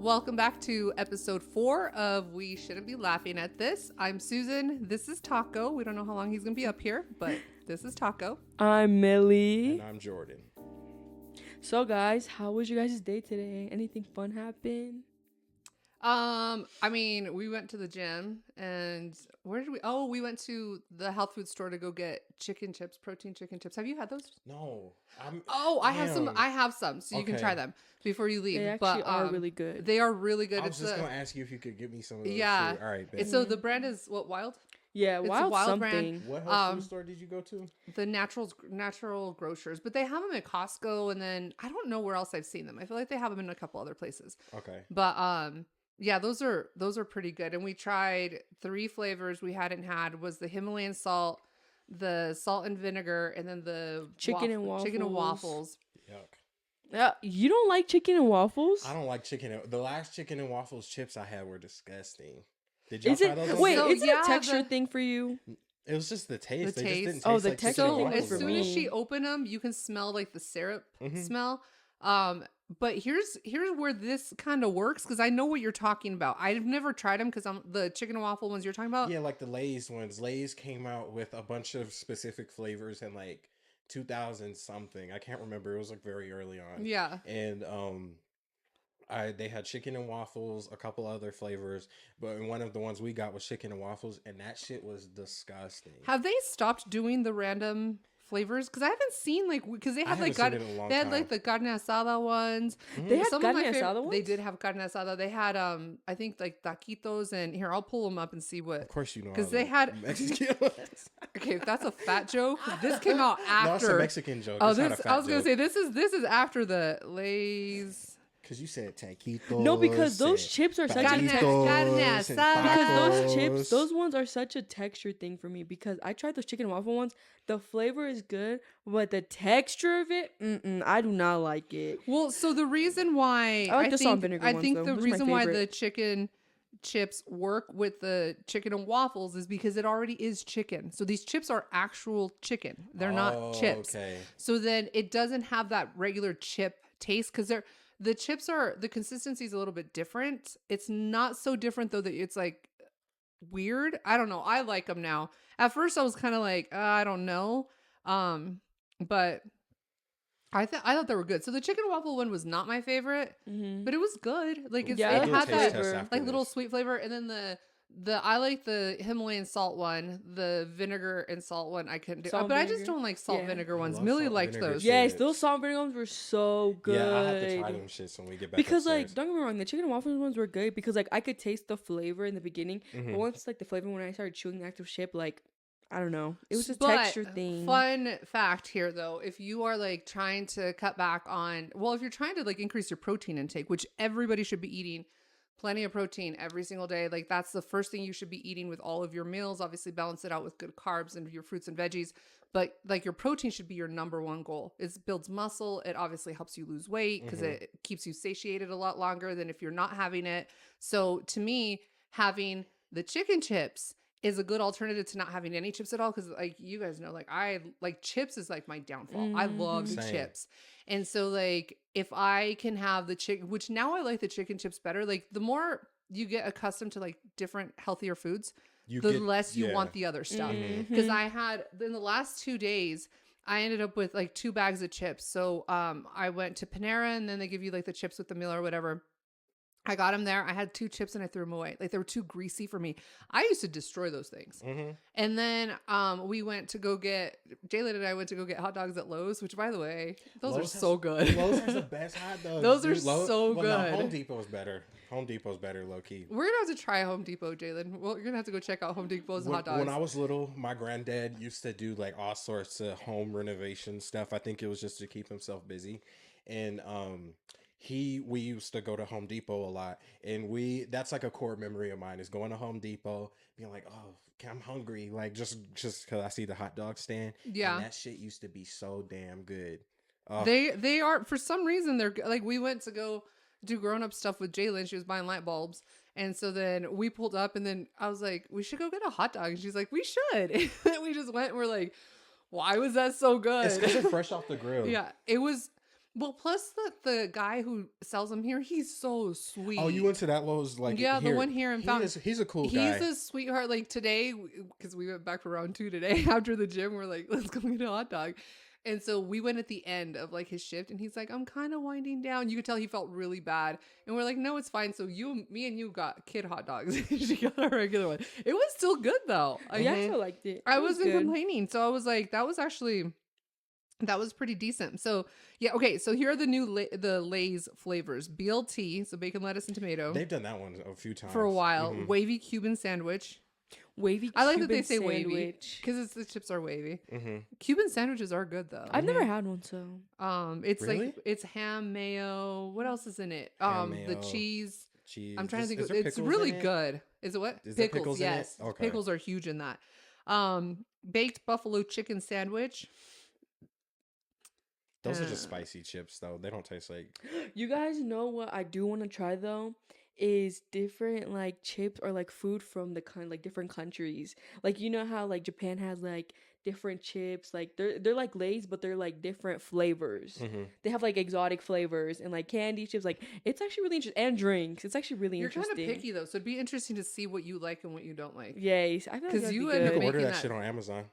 Welcome back to episode 4 of We Shouldn't Be Laughing at This. I'm Susan. This is Taco. We don't know how long he's going to be up here, but this is Taco. I'm Millie. And I'm Jordyn. So, guys, how was your guys' day today? Anything fun happen? We went to the gym and where did we? Oh, we went to the health food store to go get chicken chips, protein chicken chips. Have you had those? No. I have some. I have some, so you can try them before you leave. They actually are really good. They are really good. I was just going to ask you if you could give me some of those. Yeah. Too. All right. And so the brand is what, Wild? Yeah, It's Wild, a Wild something. brand. What health food store did you go to? The natural grocers, but they have them at Costco, and then I don't know where else I've seen them. I feel like they have them in a couple other places. Okay. But yeah, those are pretty good. And we tried 3 flavors we hadn't had was the Himalayan salt, the salt and vinegar, and then the Chicken and waffles. Yuck. You don't like chicken and waffles? I don't like chicken. The last chicken and waffles chips I had were disgusting. Did y'all Is try it? those? Wait, So, is it yeah, a texture thing for you? It was just the taste. The They taste. just didn't taste Oh, the like texture chicken So and thing as for waffles. soon me. as she opened them, you can smell like the syrup smell. But here's where this kind of works because I know what you're talking about. I've never tried them because I'm the chicken and waffle ones you're talking about. Yeah, like the Lay's ones. Lay's came out with a bunch of specific flavors in like 2000 something. I can't remember. It was like very early on. Yeah. And they had chicken and waffles, a couple other flavors, but one of the ones we got was chicken and waffles, and that shit was disgusting. Have they stopped doing the random flavors? Because I haven't seen because they I had like haven't seen it in a long they had time. like the carne asada ones. They had Some of my carne asada ones? They did have carne asada. They had I think like taquitos, and here I'll pull them up and see what. Of course you know. 'Cause all they the had- Mexican ones. Okay, if that's a fat joke, this came out after. No, it's a Mexican joke. Oh, It's not a this fat I was gonna joke. say this is after the Lay's. Because you said taquitos. No, because those and chips are such a Carne- texture. carne fajitos and asada. Because those tacos. chips, those ones are such a texture thing for me. Because I tried those chicken and waffle ones. The flavor is good, but the texture of it, I do not like it. Well, so the reason why I like the salt and think, vinegar I ones, think though. the Those are my reason why favorite. the chicken chips work with the chicken and waffles is because it already is chicken. So these chips are actual chicken. They're not chips. Okay. So then it doesn't have that regular chip taste because the consistency is a little bit different. It's not so different though that it's like weird. I don't know. I like them now. At first I was kind of like, I don't know. But I thought they were good. So the chicken and waffle one was not my favorite, but it was good. Like it Yeah, had I'll do a that taste test after like little this. sweet flavor, and then I like the Himalayan salt one, the vinegar and salt one. I couldn't do, Salt and but I just vinegar? don't like salt Yeah. vinegar ones. love Millie salt liked vinegar those. shit. Yes, those salt and vinegar ones were so good. Yeah, I have to try them shits when we get back Because upstairs. like, don't get me wrong, the chicken and waffles ones were good because like I could taste the flavor in the beginning, but once like the flavor when I started chewing the actual chip, like I don't know, it was just But texture thing. Fun fact here though, if you are like trying to cut back on, if you're trying to like increase your protein intake, which everybody should be eating plenty of protein every single day. Like that's the first thing you should be eating with all of your meals. Obviously balance it out with good carbs and your fruits and veggies. But like your protein should be your number one goal. It builds muscle. It obviously helps you lose weight because it keeps you satiated a lot longer than if you're not having it. So to me, having the chicken chips is a good alternative to not having any chips at all. Cause like you guys know, like I like chips is like my downfall. I love Same. chips. And so like if I can have the chicken, which now I like the chicken chips better, like the more you get accustomed to like different healthier foods, the less you want the other stuff. Because I had in the last 2 days, I ended up with like 2 bags of chips. So I went to Panera and then they give you like the chips with the meal or whatever. I got them there. I had 2 chips and I threw them away. Like they were too greasy for me. I used to destroy those things. And then we went to go get, Jaylen and I went to go get hot dogs at Lowe's, which by the way, those are so good. Lowe's has the best hot dogs. Those are dude. so No, good. Home Depot's better. Home Depot's better, low key. We're going to have to try Home Depot, Jaylen. Well, you're going to have to go check out Home Depot's hot dogs. When I was little, my granddad used to do like all sorts of home renovation stuff. I think it was just to keep himself busy. And we used to go to Home Depot a lot, and that's like a core memory of mine is going to Home Depot, being like, oh, I'm hungry, like just because I see the hot dog stand. Yeah. And that shit used to be so damn good. They are, for some reason, they're like, we went to go do grown-up stuff with Jaylen. She was buying light bulbs. And so then we pulled up and then I was like, we should go get a hot dog. And she's like, we should. And then we just went and we're like, why was that so good? It's because it's fresh off the grill. Yeah, it was Well, plus the guy who sells them here, he's so sweet. Oh, you went to that Lowe's like yeah, here. the one here in Fountain. He's a cool guy. He's a sweetheart. Like today, because we went back for round 2 today after the gym, we're like, let's go get a hot dog. And so we went at the end of like his shift, and he's like, I'm kind of winding down. You could tell he felt really bad, and we're like, no, it's fine. So me and you got kid hot dogs. She got our regular one. It was still good though. Yeah, I still liked it. I It was wasn't good. complaining. So I was like, that was pretty decent. So yeah, okay. So here are the new the Lay's flavors: BLT, so bacon, lettuce, and tomato. They've done that one a few times For a while. Mhm. Wavy Cuban sandwich. Wavy. I like that they Cuban say wavy sandwich. because the chips are wavy. Mhm. Cuban sandwiches are good though. I've never had one, so It's Really? like it's ham, mayo. What else is in it? Ham, The mayo. cheese. Cheese. I'm trying to think. Is there It's pickles really in it? good. Is it what? Is there pickles in it? Yes. Okay. Pickles are huge in that. Baked buffalo chicken sandwich. Those are just Uh, spicy chips though. They don't taste like. you guys know what I do want to try though is different like chips or like food from the like different countries. Like you know how like Japan has like different chips, like they're like Lay's, but they're like different flavors. Mhm. They have like exotic flavors and like candy chips. Like it's actually really interesting, and drinks. It's actually really You're kind interesting. of picky though, so it'd be interesting to see what you like and what you don't like. Yes, I feel like 'Cause that'd you be end up good. You can order making that that- shit on Amazon.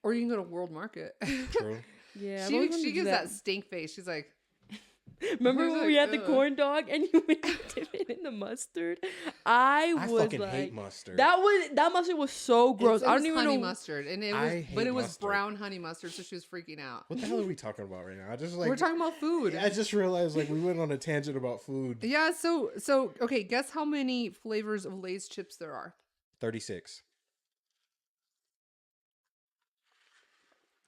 Or you can go to World Market. True. Yeah, I've she always wanted she to do gives that stink face. She's like, Remember He's when like, we had the "Ugh." corn dog and you went to dip it in the mustard? I I was fucking like, hate mustard. that mustard was so gross. It I was don't even honey know. mustard, and it I was, hate but it was mustard. brown honey mustard, so she was freaking out. What the hell are we talking about right now? I just like We're talking about food. I just realized like we went on a tangent about food. Yeah, so okay, guess how many flavors of Lay's chips there are? 36.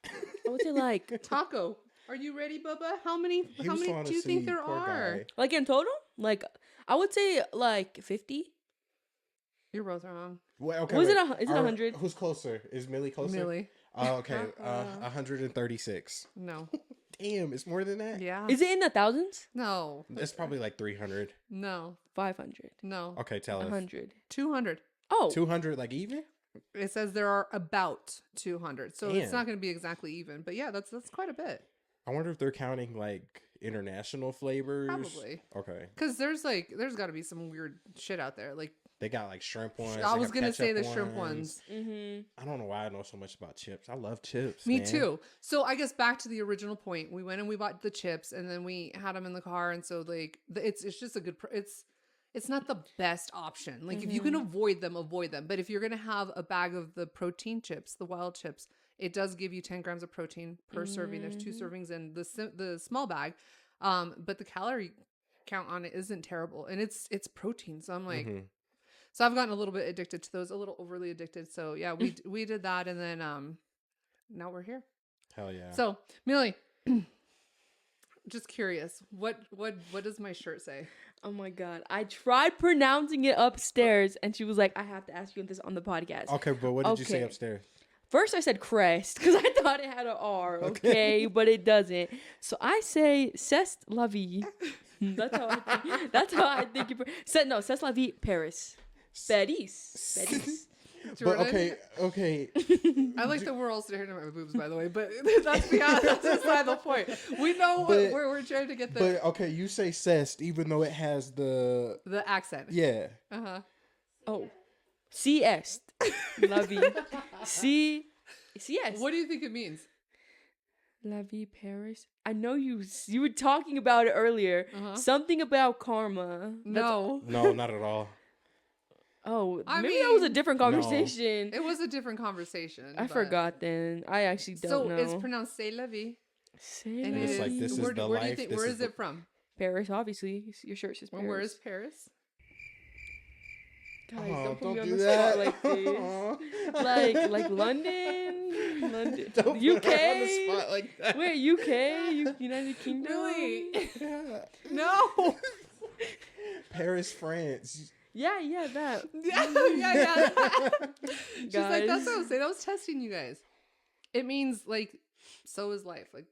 I would say like Taco. Are you ready, Bubba? How many He was falling do you think asleep, there poor are? guy. like in total, like I would say like 50. You're both wrong. Well, okay. Was wait. it is it Are- 100? Who's closer? Is Millie closer? Millie. Oh, okay. 136. No. Damn, it's more than that. Yeah. Is it in the thousands? No. It's probably like 300. No. 500, No. Okay, tell us. 100. 200. Oh, 200 like even? It says there are about 200. So it's Damn. not going to be exactly even, but yeah, that's quite a bit. I wonder if they're counting like international flavors. Probably. Okay. Cuz there's got to be some weird shit out there. Like They got like shrimp ones. I they was got going to say the ketchup shrimp ones. mm-hmm. I don't know why I know so much about chips. I love chips. Me man. too. So I guess back to the original point, we went and we bought the chips, and then we had them in the car, and so like it's just a good. It's not the best option. Like if you can avoid them, avoid them. But if you're gonna have a bag of the protein chips, the wild chips, it does give you 10 grams of protein per serving. There's 2 servings in the small bag, but the calorie count on it isn't terrible, and it's protein. So I'm like. Mhm. So I've gotten a little bit addicted to those, a little overly addicted. So yeah, we did that, and then now we're here. Hell yeah. So Millie, just curious, what does my shirt say? Oh my god, I tried pronouncing it upstairs, and she was like, "I have to ask you this on the podcast." Okay, but what did you say Okay. upstairs? First, I said crest because I thought it had an R, okay, but it doesn't. So I say c'est la vie. That's how I think. That's how I think. C'est la vie, Paris. Paris. Paris. But Jordyn? okay. I like that we're all staring at my boobs, by the way, but that's beside the point. We know But- where we're trying to get But okay, you say cest even though it has the the accent. yeah. Uh-huh. Oh, si est la vie. Si est. What do you think it means? La vie Paris. I know you were talking about it earlier. Uh-huh. Something about karma. No. No, not at all. Oh, I maybe that was a mean- different No. conversation. It was a different conversation. I but- forgot then. I actually don't So know. it's pronounced c'est la vie. C'est And la it's like, vie. this is where, the where do you life, think, this where is is the- it from? Paris, obviously. Your shirt says Paris. Well, where is Paris? Guys, Oh, don't put don't me on do the that. spot like this. like London, London, Don't put UK. her on the spot like that. Wait, UK, United Kingdom. Really? Yeah. No. Paris, France. Yeah, that. yeah. She's like, that's Guys. what I was saying. I was testing you guys. It means like, so is life. Like,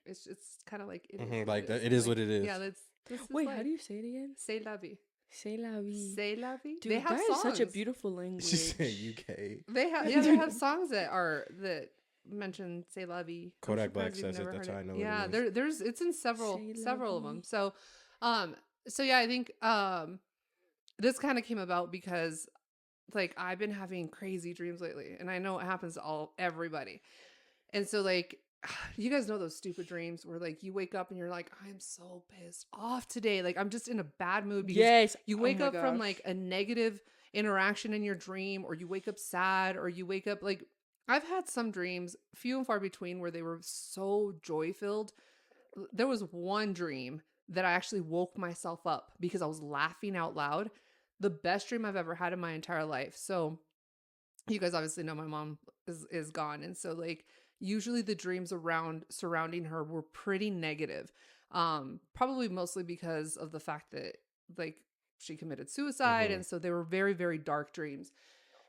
it's kind of like it is Mhm, what like it that. is. It is Like, what it is. Yeah, this is Wait, life. how do you say it again? C'est la vie? C'est la vie. C'est la vie. Dude, they have that songs. is such a beautiful language. She said UK. They have they have songs that mention "Say La Vie." I'm Kodak Black surprised you've says it. never That's heard how it. I know what Yeah, it is. there's it's in several C'est la several of vie. them. So yeah, I think this kind of came about because like I've been having crazy dreams lately, and I know it happens to everybody. And so like you guys know those stupid dreams where like you wake up and you're like, I'm so pissed off today. Like I'm just in a bad mood because Yes. you Oh wake my up from gosh. like a negative interaction in your dream, or you wake up sad, or you wake up like I've had some dreams, few and far between, where they were so joy filled. There was one dream that I actually woke myself up because I was laughing out loud. The best dream I've ever had in my entire life. So you guys obviously know my mom is gone, and so like usually the dreams around surrounding her were pretty negative, probably mostly because of the fact that like she committed suicide, Hmm. and so they were very very dark dreams.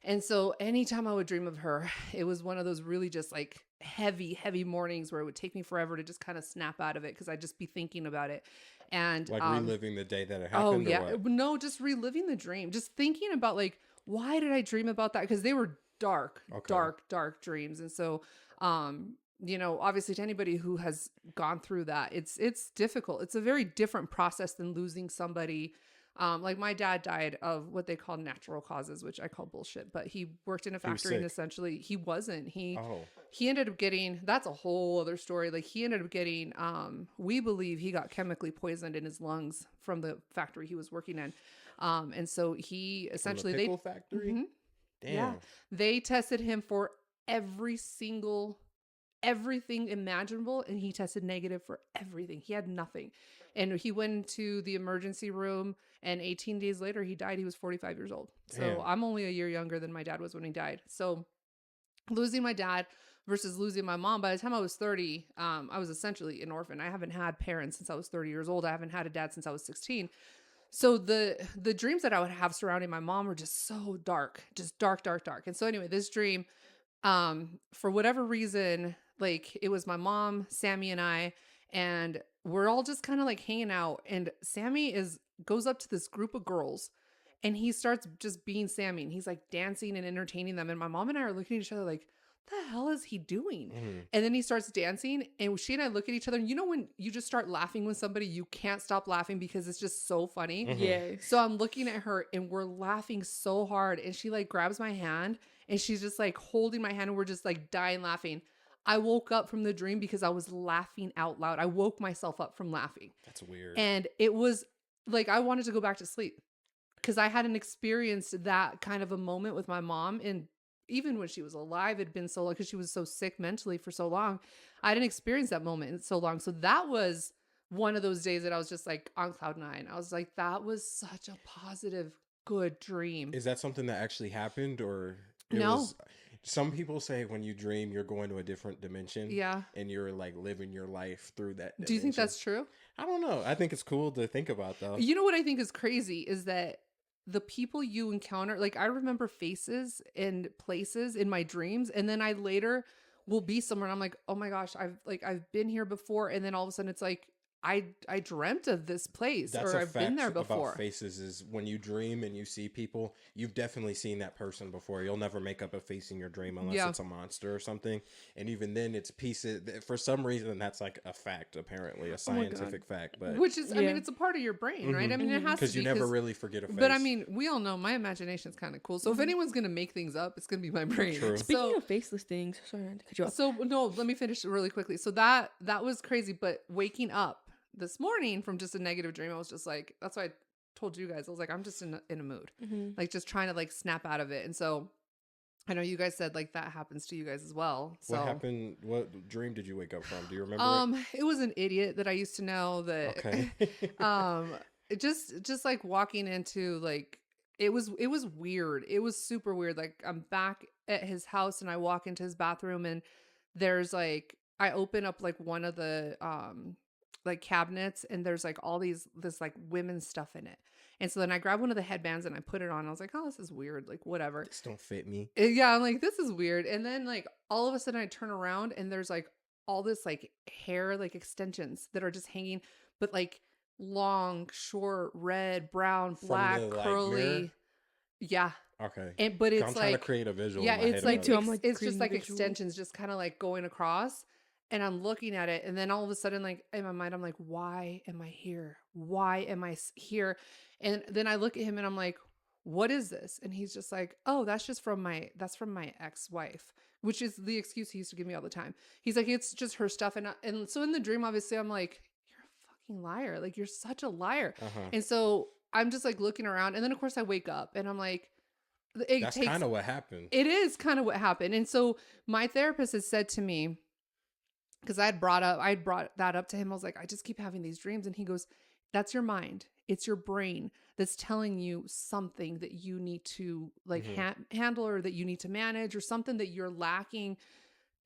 And so anytime I would dream of her, it was one of those really just like heavy mornings where it would take me forever to just kind of snap out of it because I'd just be thinking about it. And Like reliving the day that it oh happened, or yeah, what? no, just reliving the dream, just thinking about like why did I dream about that? Because they were dark, Okay. dark dreams. And so you know, obviously to anybody who has gone through that, it's difficult. It's a very different process than losing somebody. Like my dad died of what they call natural causes, which I call bullshit, but he worked in a He was factory and sick. essentially he wasn't. Oh, He ended up getting, that's a whole other story. Like he ended up getting, we believe he got chemically poisoned in his lungs from the factory he was working in. And so he from the essentially, pickle factory. Mhm, yeah, Damn. they tested him for every single everything imaginable, and he tested negative for everything. He had nothing. And he went into the emergency room, and 18 days later he died. He was 45 years old. So Damn. I'm only a year younger than my dad was when he died. So losing my dad versus losing my mom, by the time I was 30, I was essentially an orphan. I haven't had parents since I was 30 years old. I haven't had a dad since I was 16. So the dreams that I would have surrounding my mom were just so dark, just dark. And so anyway, this dream, for whatever reason, like it was my mom, Sammy, and we're all just kind of like hanging out, and Sammy is goes up to this group of girls, and he starts just being Sammy, and he's like dancing and entertaining them, and my mom and I are looking at each other like, the hell is he doing? Mhm. And then he starts dancing, and she and I look at each other, and you know when you just start laughing with somebody, you can't stop laughing because it's just so funny. Mhm. Yes. So I'm looking at her, and we're laughing so hard, and she like grabs my hand, and she's just like holding my hand, and we're just like dying laughing. I woke up from the dream because I was laughing out loud. I woke myself up from laughing. That's weird. And it was like I wanted to go back to sleep because I hadn't experienced that kind of a moment with my mom. And even when she was alive, it'd been so long because she was so sick mentally for so long. I didn't experience that moment in so long. So that was one of those days that I was just like on cloud nine. I was like, that was such a positive, good dream. Is that something that actually happened, or it No. was? Some people say when you dream, you're going to a different dimension. Yeah. And you're like living your life through that dimension. Do you think that's true? I don't know. I think it's cool to think about, though. You know what I think is crazy is that the people you encounter, like I remember faces and places in my dreams, and then I later will be somewhere and I'm like, oh my gosh, I've been here before, and then all of a sudden it's like I dreamt of this place, That's or a I've been fact there before. about faces is when you dream and you see people, you've definitely seen that person before. You'll never make up a face in your dream unless Yeah. it's a monster or something. And even then it's pieces. For some reason, that's like a fact, apparently, a Oh my God. scientific fact. But Which is, I mean, Yeah. it's a part of your brain, right? I mean, it has to because be you never really forget a face. But I mean, we all know my imagination is kind of cool. So if anyone's gonna make things up, it's gonna be my brain. True. Speaking of faceless things, sorry not to cut you off. So no, let me finish really quickly. So that was crazy. But waking up this morning from just a negative dream, I was just like, that's why I told you guys, I was like, I'm just in a mood, like just trying to like snap out of it. And so I know you guys said like that happens to you guys as well. So What happened? What dream did you wake up from? Do you remember? it was an idiot that I used to know that Okay. it just like walking into like it was weird. It was super weird. Like I'm back at his house and I walk into his bathroom and there's like I open up like one of the like cabinets and there's like all this like women's stuff in it. And so then I grab one of the headbands and I put it on. I was like, oh, this is weird. Like whatever. This don't fit me. Yeah, I'm like, this is weird. And then like all of a sudden I turn around and there's like all this like hair, like extensions that are just hanging, but like long, short, red, brown, From black, the, like, curly. mirror? Yeah. Okay. But 'Cause it's I'm trying to like, create a visual yeah, in my it's head Me of like, too. it. I'm like it's just creating like visual. extensions just kind of like going across. And I'm looking at it. And then all of a sudden, like in my mind, I'm like, why am I here? Why am I here? And then I look at him and I'm like, what is this? And he's just like, oh, that's from my ex-wife, which is the excuse he used to give me all the time. He's like, it's just her stuff. And so in the dream, obviously, I'm like, you're a fucking liar. Like, you're such a liar. Uh-huh. And so I'm just like looking around. And then, of course, I wake up and I'm like, it That's takes, kind of what happened. it is kind of what happened. And so my therapist has said to me, because I had brought that up to him. I was like, I just keep having these dreams. And he goes, that's your mind. It's your brain that's telling you something that you need to like Mm-hmm. handle, or that you need to manage, or something that you're lacking.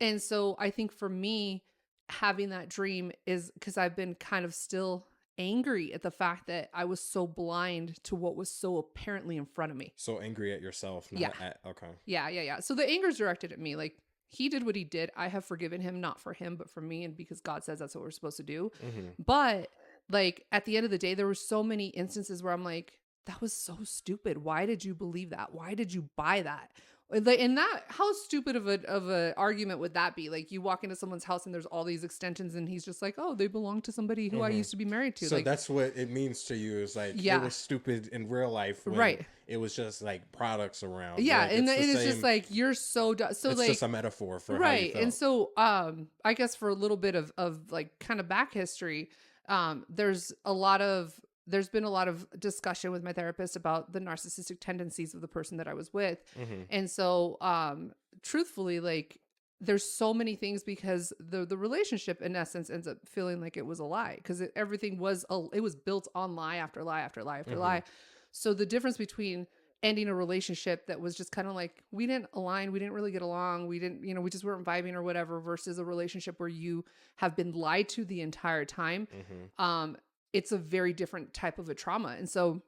And so I think for me, having that dream is because I've been kind of still angry at the fact that I was so blind to what was so apparently in front of me. So angry at yourself, not Yeah. at, okay. Yeah. So the anger is directed at me. Like, he did what he did. I have forgiven him, not for him, but for me, and because God says that's what we're supposed to do. Mm-hmm. But like at the end of the day, there were so many instances where I'm like, that was so stupid. Why did you believe that? Why did you buy that? And that, how stupid of a argument would that be? Like, you walk into someone's house and there's all these extensions, and he's just like, oh, they belong to somebody who I Mhm. used to be married to. So like, that's what it means to you. Is like, Yeah. it was stupid in real life. When Right. It was just like products around. yeah, Like, and it's it the is just same- like, you're so so it's like just a metaphor for how you right. felt. And so I guess for a little bit of like kind of back history, there's been a lot of discussion with my therapist about the narcissistic tendencies of the person that I was with. Mm-hmm. And so truthfully, like, there's so many things, because the relationship in essence ends up feeling like it was a lie, because everything was it was built on lie after lie after lie after Mhm. lie. So the difference between ending a relationship that was just kind of like, we didn't align, we didn't really get along, we didn't, we just weren't vibing or whatever, versus a relationship where you have been lied to the entire time, Mm-hmm. it's a very different type of a trauma. And so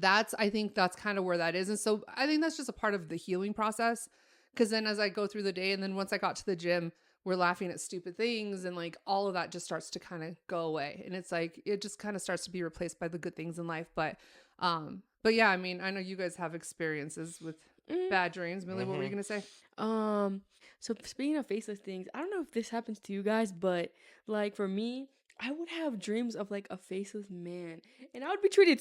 I think that's kind of where that is. And so I think that's just a part of the healing process, because then as I go through the day, and then once I got to the gym, we're laughing at stupid things, and like all of that just starts to kind of go away, and it's like it just kind of starts to be replaced by the good things in life. But yeah, I mean, I know you guys have experiences with bad dreams. Millie, what were you Mhm. gonna say? So speaking of faceless things, I don't know if this happens to you guys, but like for me, I would have dreams of like a faceless man, and I would be treated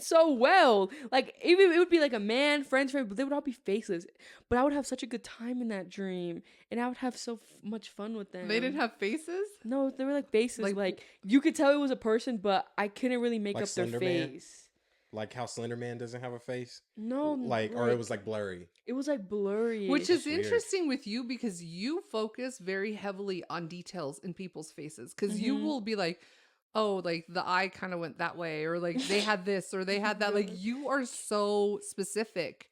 so well. Like, even it would be like a man, friends, but they would all be faceless. But I would have such a good time in that dream, and I would have so much fun with them. They didn't have faces? No, they were like faces. Like- Like you could tell it was a person, but I couldn't really make Like up their Slender Man? face. Like how Slender Man doesn't have a face. No, Like, or it was like blurry. it was like blurry. Which is That's weird. interesting with you, because you focus very heavily on details in people's faces, because you Mhm. will be like, oh, like the eye kind of went that way, or like they had this or they had that. Like, you are so specific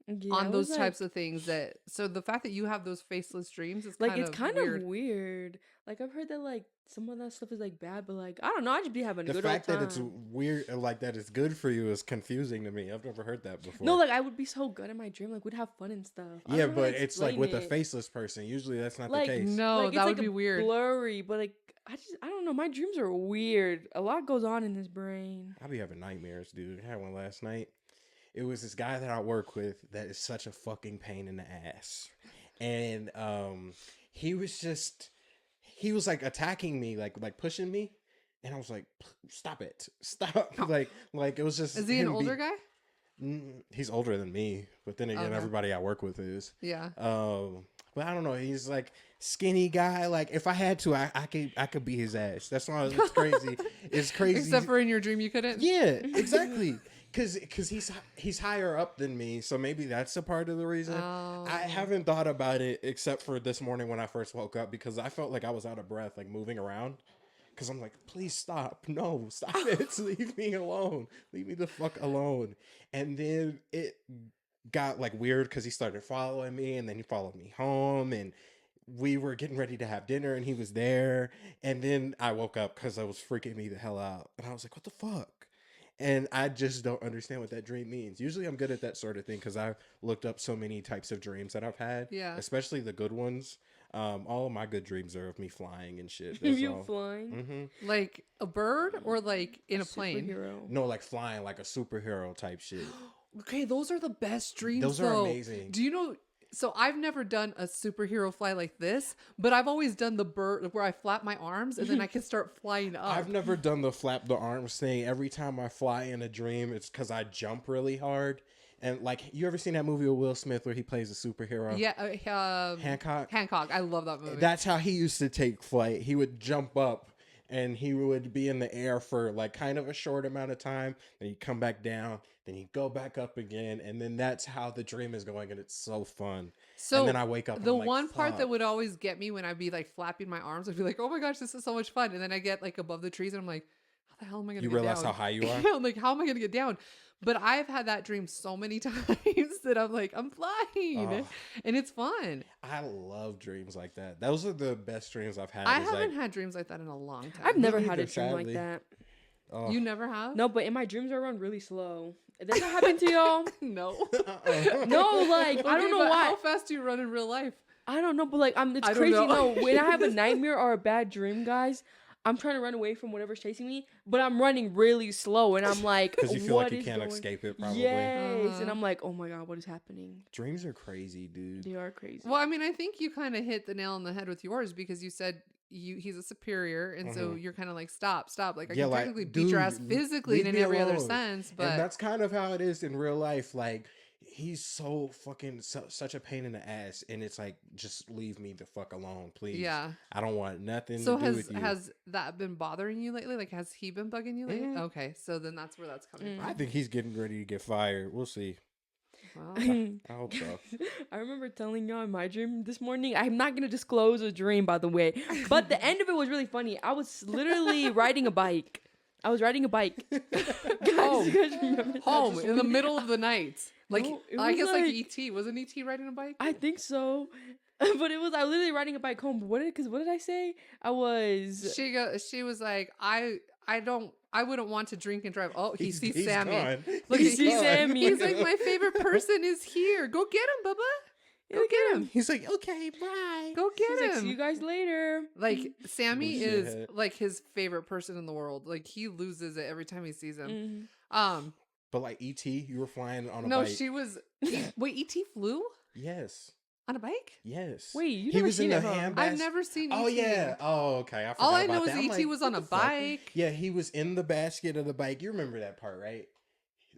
Yeah, on it those was, types like, of things, that so the fact that you have those faceless dreams is like kind it's of kind weird. of weird. Like, I've heard that like some of that stuff is like bad, but like I don't know. I just be having a The good old fact time. that it's weird, like that it's good for you, is confusing to me. I've never heard that before. No, like I would be so good in my dream. Like we'd have fun and stuff. I yeah, don't know how but to it's like explain with a it. faceless person. Usually that's not Like, the case. No, Like, it's that like would be a weird. blurry, but like I don't know. My dreams are weird. A lot goes on in his brain. I be having nightmares, dude. I had one last night. It was this guy that I work with that is such a fucking pain in the ass. And he was like attacking me, like pushing me. And I was like, stop it. Stop. Like it was just Is he an him older guy? He's older than me, but then again, Okay. everybody I work with is. Yeah. But I don't know. He's like skinny guy. Like if I had to, I could beat his ass. That's why it's crazy. It's crazy. Except for in your dream, you couldn't. Yeah, exactly. Cause he's higher up than me, so maybe that's a part of the reason. Oh. I haven't thought about it except for this morning when I first woke up, because I felt like I was out of breath, like moving around. Cause I'm like, please stop. No, stop it. Leave me alone. Leave me the fuck alone. And then it got like weird because he started following me, and then he followed me home, and we were getting ready to have dinner, and he was there. And then I woke up because I was freaking me the hell out. And I was like, what the fuck? And I just don't understand what that dream means. Usually I'm good at that sort of thing because I've looked up so many types of dreams that I've had. Yeah. Especially the good ones. All of my good dreams are of me flying and shit. That's You all. flying? Mm-hmm. Like a bird, or like in a plane? Superhero. No, like flying, like a superhero type shit. Okay, those are the best dreams. Those are though. amazing. Do you know? So I've never done a superhero fly like this, but I've always done the bird where I flap my arms and then I can start flying up. I've never done the flap the arms thing. Every time I fly in a dream, it's because I jump really hard. And like, you ever seen that movie with Will Smith where he plays a superhero? Yeah, Hancock. Hancock. I love that movie. That's how he used to take flight. He would jump up and he would be in the air for like kind of a short amount of time. Then he'd come back down. Then he'd go back up again. And then that's how the dream is going. And it's so fun. So and then I wake up. And the I'm like, one part that "Fuck." would always get me when I'd be like flapping my arms, I'd be like, "Oh my gosh, this is so much fun!" And then I get like above the trees, and I'm like, "How the hell am I gonna?" You get realize down? how high you are? Yeah, I'm like, "How am I gonna get down?" But I've had that dream so many times that I'm like, "I'm flying," Oh. and it's fun. I love dreams like that. Those are the best dreams I've had. I is haven't like, had dreams like that in a long time. I've never had neither, a dream like sadly. that. oh. You never have? No, but in my dreams I run really slow. Does that happen to y'all? No. No, like I don't Okay, know but why. How fast do you run in real life? I don't know, but like it's I don't crazy. know. No, when I have a nightmare or a bad dream, guys, I'm trying to run away from whatever's chasing me, but I'm running really slow, and I'm like, Because you feel what like you is can't going- escape it, probably. Yes, and Uh-huh. I'm like, oh my god, what is happening? Dreams are crazy, dude. They are crazy. Well, I mean, I think you kind of hit the nail on the head with yours because you said he's a superior, and so you're kind of like stop. Like I Yeah, can like, technically beat your ass dude, physically leave and in me every other alone. sense, And but that's kind of how it is in real life. Like, he's so fucking such a pain in the ass, and it's like, just leave me the fuck alone, please. yeah. I don't want nothing So to do with you. has that been bothering you lately? Like, has he been bugging you lately? Mhm. Okay, so then that's where that's coming I from. think he's getting ready to get fired. We'll see. Well, I hope so. I remember telling y'all in my dream this morning. I'm not gonna disclose a dream, by the way, but the end of it was really funny. I was literally riding a bike. I was riding a bike. Guys, Home. you guys remember that? home in the middle of the night. Like, No, it I was guess like like- ET. Wasn't ET riding a bike? I think so, but I was literally riding a bike home. But what did I say? I was. She was like, I wouldn't want to drink and drive. Oh, he sees he's Sammy. gone. Look, He he's sees gone. Sammy. He's like, my favorite person is here. Go get him, Bubba. Go get him. He's like, okay, bye. Go He's get like, see you him. guys later. Like, Sammy is Shit. like his favorite person in the world. Like, he loses it every time he sees him. Mhm. But like ET, you were flying on a No, bike. she was. Wait, ET flew Yes. on a bike? Yes. Wait, you he never was in seen the it, huh? handbasket. I've never seen. Oh ET. yeah. Oh okay. I forgot All I about know is that. I'm ET like, was on a what the fuck? bike. Yeah, he was in the basket of the bike. You remember that part, right?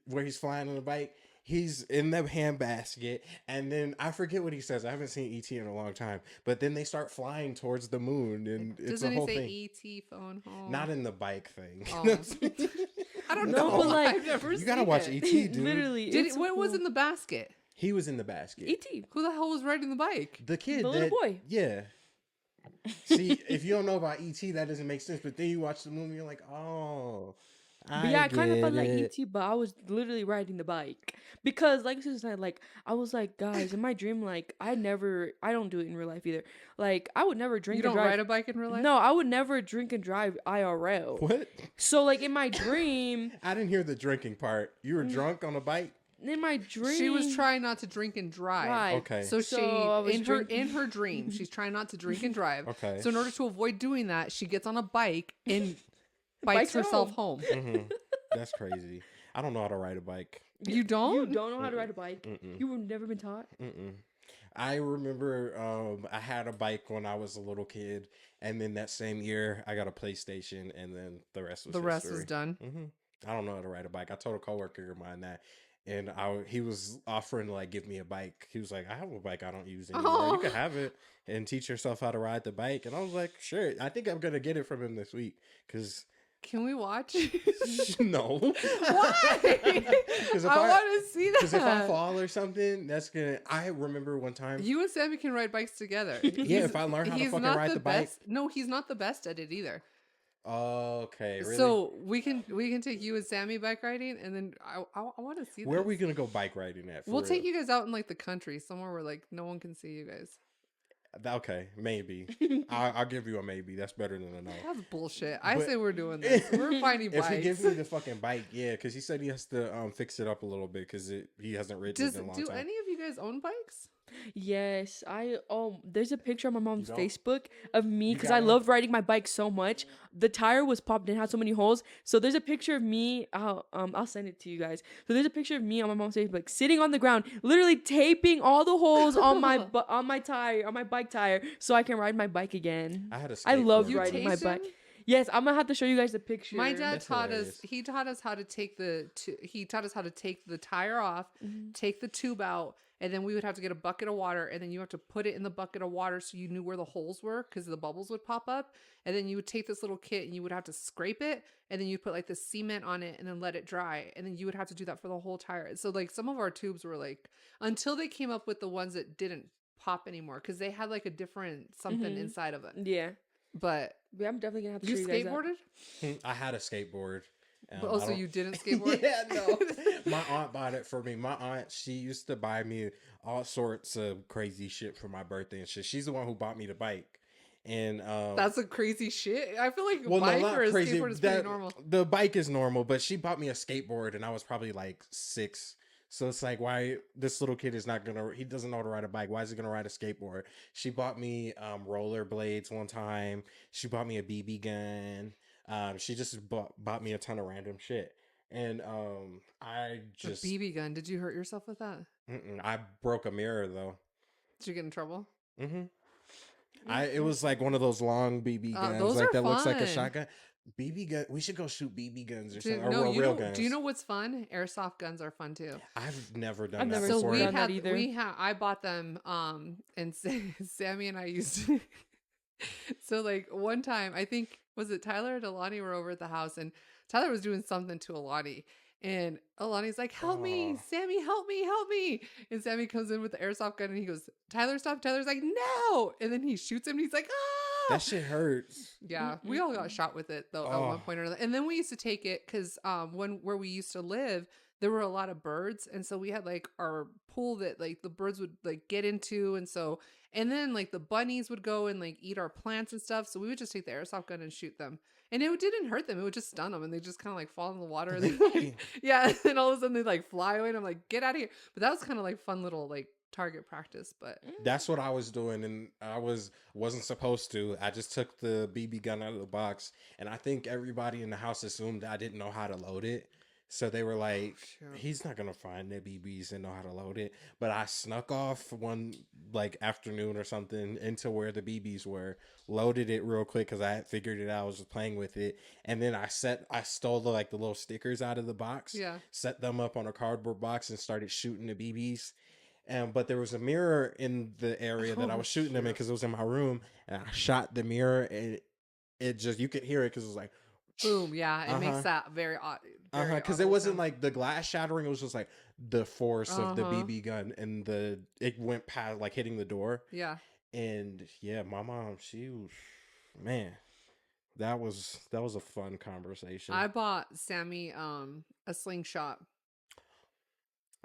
Where he's flying on the bike. He's in the handbasket, and then I forget what he says. I haven't seen ET in a long time. But then they start flying towards the moon, and it's Doesn't a he whole say thing. ET phone home? Not in the bike thing. Oh. I don't No, know. but, like, I've never you gotta seen watch it. ET, dude. Literally. Did it's it, what was cool. in the basket? He was in the basket. E.T. Who the hell was riding the bike? The kid, The little that- boy. Yeah. See, if you don't know about ET, that doesn't make sense. But then you watch the movie, you're like, oh, But yeah, I kind of felt like it. ET, but I was literally riding the bike because, like Susan said, like I was like, guys, in my dream, like I don't do it in real life either. Like I would never drink You and don't drive. ride a bike in real life? No, I would never drink and drive IRL. What? So like in my dream, I didn't hear the drinking part. You were drunk on a bike? in my dream, She was trying not to drink and drive. Right. Okay. So So she I was in drinking. her dream, she's trying not to drink and drive. Okay. So in order to avoid doing that, she gets on a bike and bikes Bikes herself home. Mhm. That's crazy. I don't know how to ride a bike. You don't? You don't know how to ride a bike. Mm-mm. You have never been taught. Mm-mm. I remember I had a bike when I was a little kid, and then that same year I got a PlayStation, and then the rest was The rest history. was done. I don't know how to ride a bike. I told a coworker of mine that, and he was offering to like give me a bike. He was like, "I have a bike I don't use anymore. You can have it and teach yourself how to ride the bike." And I was like, "Sure." I think I'm gonna get it from him this week because Can we watch? no, Why? Because I want to see that. Because if I fall or something, that's gonna. I remember one time. You and Sammy can ride bikes together. Yeah, if I learn how to He's fucking not ride the bike. best. No, he's not the best at it either. Okay, really? So we can take you and Sammy bike riding, and then I want to see. Where are this. we gonna go bike riding at? We'll take you guys out in like the country, somewhere where like no one can see you guys. Okay, maybe. I'll give you a maybe. That's better than a no. That's bullshit. I But- say we're doing this. We're finding If bikes. he gives me the fucking bike, yeah, because he said he has to fix it up a little bit because he hasn't ridden it in a long do time. any of you guys own bikes? Yes, there's a picture on my mom's don't? Facebook of me You because got I one? loved riding my bike so much. The tire was popped and had so many holes. So there's a picture of me. I'll send it to you guys. So there's a picture of me on my mom's Facebook sitting on the ground, literally taping all the holes on on my tire, on my bike tire, so I can ride my bike again. I had a I loved skateboard. You riding my taped bike. him? Yes, I'm gonna have to show you guys the picture. My dad That's taught hilarious. us. He taught us how to take he taught us how to take the tire off, Mhm. take the tube out, and then we would have to get a bucket of water, and then you have to put it in the bucket of water so you knew where the holes were because the bubbles would pop up. And then you would take this little kit and you would have to scrape it, and then you'd put like the cement on it and then let it dry, and then you would have to do that for the whole tire. So like some of our tubes were like until they came up with the ones that didn't pop anymore because they had like a different something Mhm. inside of it. Yeah, But I'm definitely gonna have to you show you guys that. skateboarded? I had a skateboard. But I also don't- you didn't skateboard? Yeah, no. My aunt bought it for me. My aunt, she used to buy me all sorts of crazy shit for my birthday and shit. She's the one who bought me the bike. And That's a crazy shit. I feel like a well, no, bike not or a crazy. skateboard is pretty That- normal. The bike is normal, but she bought me a skateboard and I was probably like 6. So it's like, why this little kid is not gonna? He doesn't know how to ride a bike. Why is he gonna ride a skateboard? She bought me rollerblades one time. She bought me a BB gun. She just bought me a ton of random shit. And I A just BB gun. Did you hurt yourself with that? I broke a mirror though. Did you get in trouble? Mm-hmm. It was like one of those long BB guns, Those like are that looks like a fun. shotgun. BB gun. We should go shoot BB guns or Dude, something. no, Or you real know, guns. do you know what's fun? Airsoft guns are fun too. I've never done I've that never So before. we done that had either. I bought them and Sammy and I used to so like one time I think was it Tyler or Delani were over at the house and Tyler was doing something to Alani and Alani's like, help me, Oh. Sammy, help me, help me. And Sammy comes in with the airsoft gun and he goes, Tyler, stop. Tyler's like, no. And then he shoots him and he's like, ah. That shit hurts. Yeah, we all got shot with it though at one Oh. point or another. And then we used to take it because where we used to live, there were a lot of birds, and so we had like our pool that like the birds would like get into, and then like the bunnies would go and like eat our plants and stuff. So we would just take the airsoft gun and shoot them, and it didn't hurt them. It would just stun them, and they just kind of like fall in the water. And Really? yeah, and then all of a sudden they like fly away, and I'm like, get out of here. But that was kind of like fun little like target practice. But That's what I was doing, and wasn't supposed to. I just took the BB gun out of the box, and I think everybody in the house assumed I didn't know how to load it. So they were like, shoot. "He's not gonna find the BBs and know how to load it." But I snuck off one like afternoon or something into where the BBs were, loaded it real quick because I had figured it out. I was just playing with it, and then I stole the like the little stickers out of the box, yeah, set them up on a cardboard box, and started shooting the BBs. But there was a mirror in the area that I Oh, was shooting them in shoot. because it was in my room, and I shot the mirror, and it just you could hear it because it was like, boom, yeah, it makes Uh-huh. that very odd. because it wasn't like the glass shattering; it was just like the force of the Uh-huh. BB gun, and it went past like hitting the door, yeah. and yeah, my mom, she was, man, that was a fun conversation. I bought Sammy a slingshot.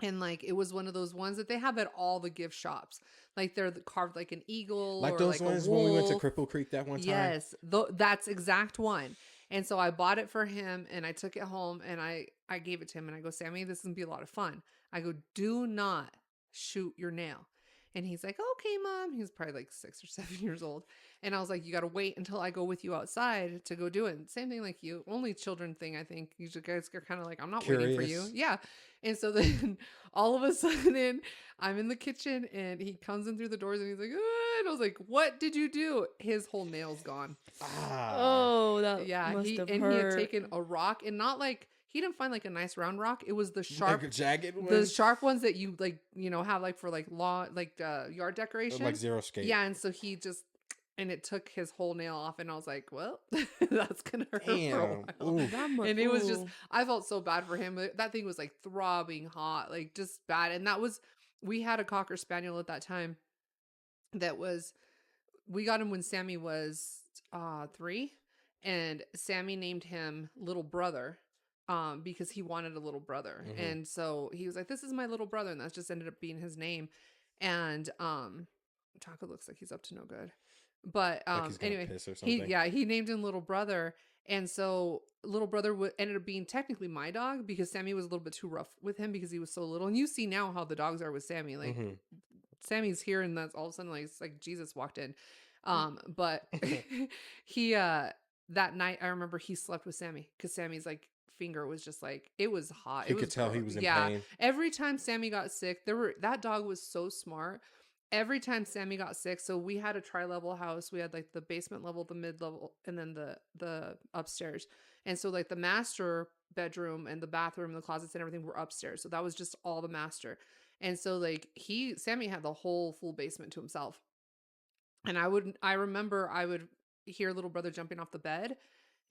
And like it was one of those ones that they have at all the gift shops. Like they're carved like an eagle like or those like ones a when we went to wolf. Cripple Creek that one time. Yes, that's exact one. And so I bought it for him and I took it home and I gave it to him and I go, Sammy, this is gonna be a lot of fun. I go, do not shoot your nail. And he's like, okay, mom. He was probably like 6 or 7 years old. And I was like, you got to wait until I go with you outside to go do it. And same thing like you. Only children thing, I think. You guys are kind of like, I'm not waiting for you. Curious. Yeah. And so then all of a sudden I'm in the kitchen and he comes in through the doors and he's like, "Ah," and I was like, what did you do? His whole nail's gone. Ah, Oh, that Yeah. must He have had hurt. taken a rock and not like, he didn't find like a nice round rock. It was the like sharp a jagged one, the sharp ones that you like, have like for like lawn, like yard decoration. like zero skate. Yeah, and so he just and it took his whole nail off, and I was like, well, that's gonna hurt for a Damn. while. Ooh. That And it was just, ooh. I felt so bad for him. That thing was like throbbing hot, like just bad. And we had a Cocker Spaniel at that time. We got him when Sammy was 3, and Sammy named him Little Brother. Because he wanted a little brother. Mhm. And so he was like, this is my little brother. And that just ended up being his name. And Taco looks like he's up to no good. But Like he's gonna anyway, piss or something. he named him Little Brother. And so little brother ended up being technically my dog because Sammy was a little bit too rough with him because he was so little. And you see now how the dogs are with Sammy. Like Mm-hmm. Sammy's here and that's all of a sudden like it's like Jesus walked in. But he that night I remember he slept with Sammy because Sammy's like finger was just like it was hot. He It could was tell he gross. was in Yeah. pain. Every time Sammy got sick, that dog was so smart. Every time Sammy got sick, so we had a tri-level house. We had like the basement level, the mid level, and then the upstairs. And so like the master bedroom and the bathroom, the closets and everything were upstairs. So that was just all the master. And so like Sammy had the whole full basement to himself. And I remember I would hear little brother jumping off the bed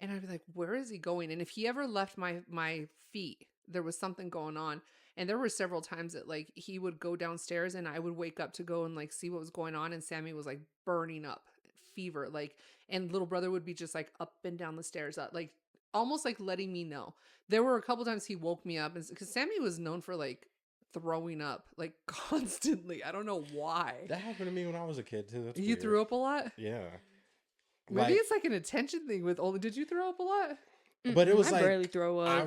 and I'd be like, where is he going? And if he ever left my feet, there was something going on. And there were several times that like he would go downstairs and I would wake up to go and like see what was going on. And Sammy was like burning up, fever, like, and little brother would be just like up and down the stairs, like almost like letting me know. There were a couple times he woke me up because Sammy was known for like throwing up like constantly. I don't know why. That happened to me when I was a kid too. That's You weird. threw up a lot? Yeah. Maybe it's like an attention thing with older. Did you throw up a lot? But it was I like barely throw up.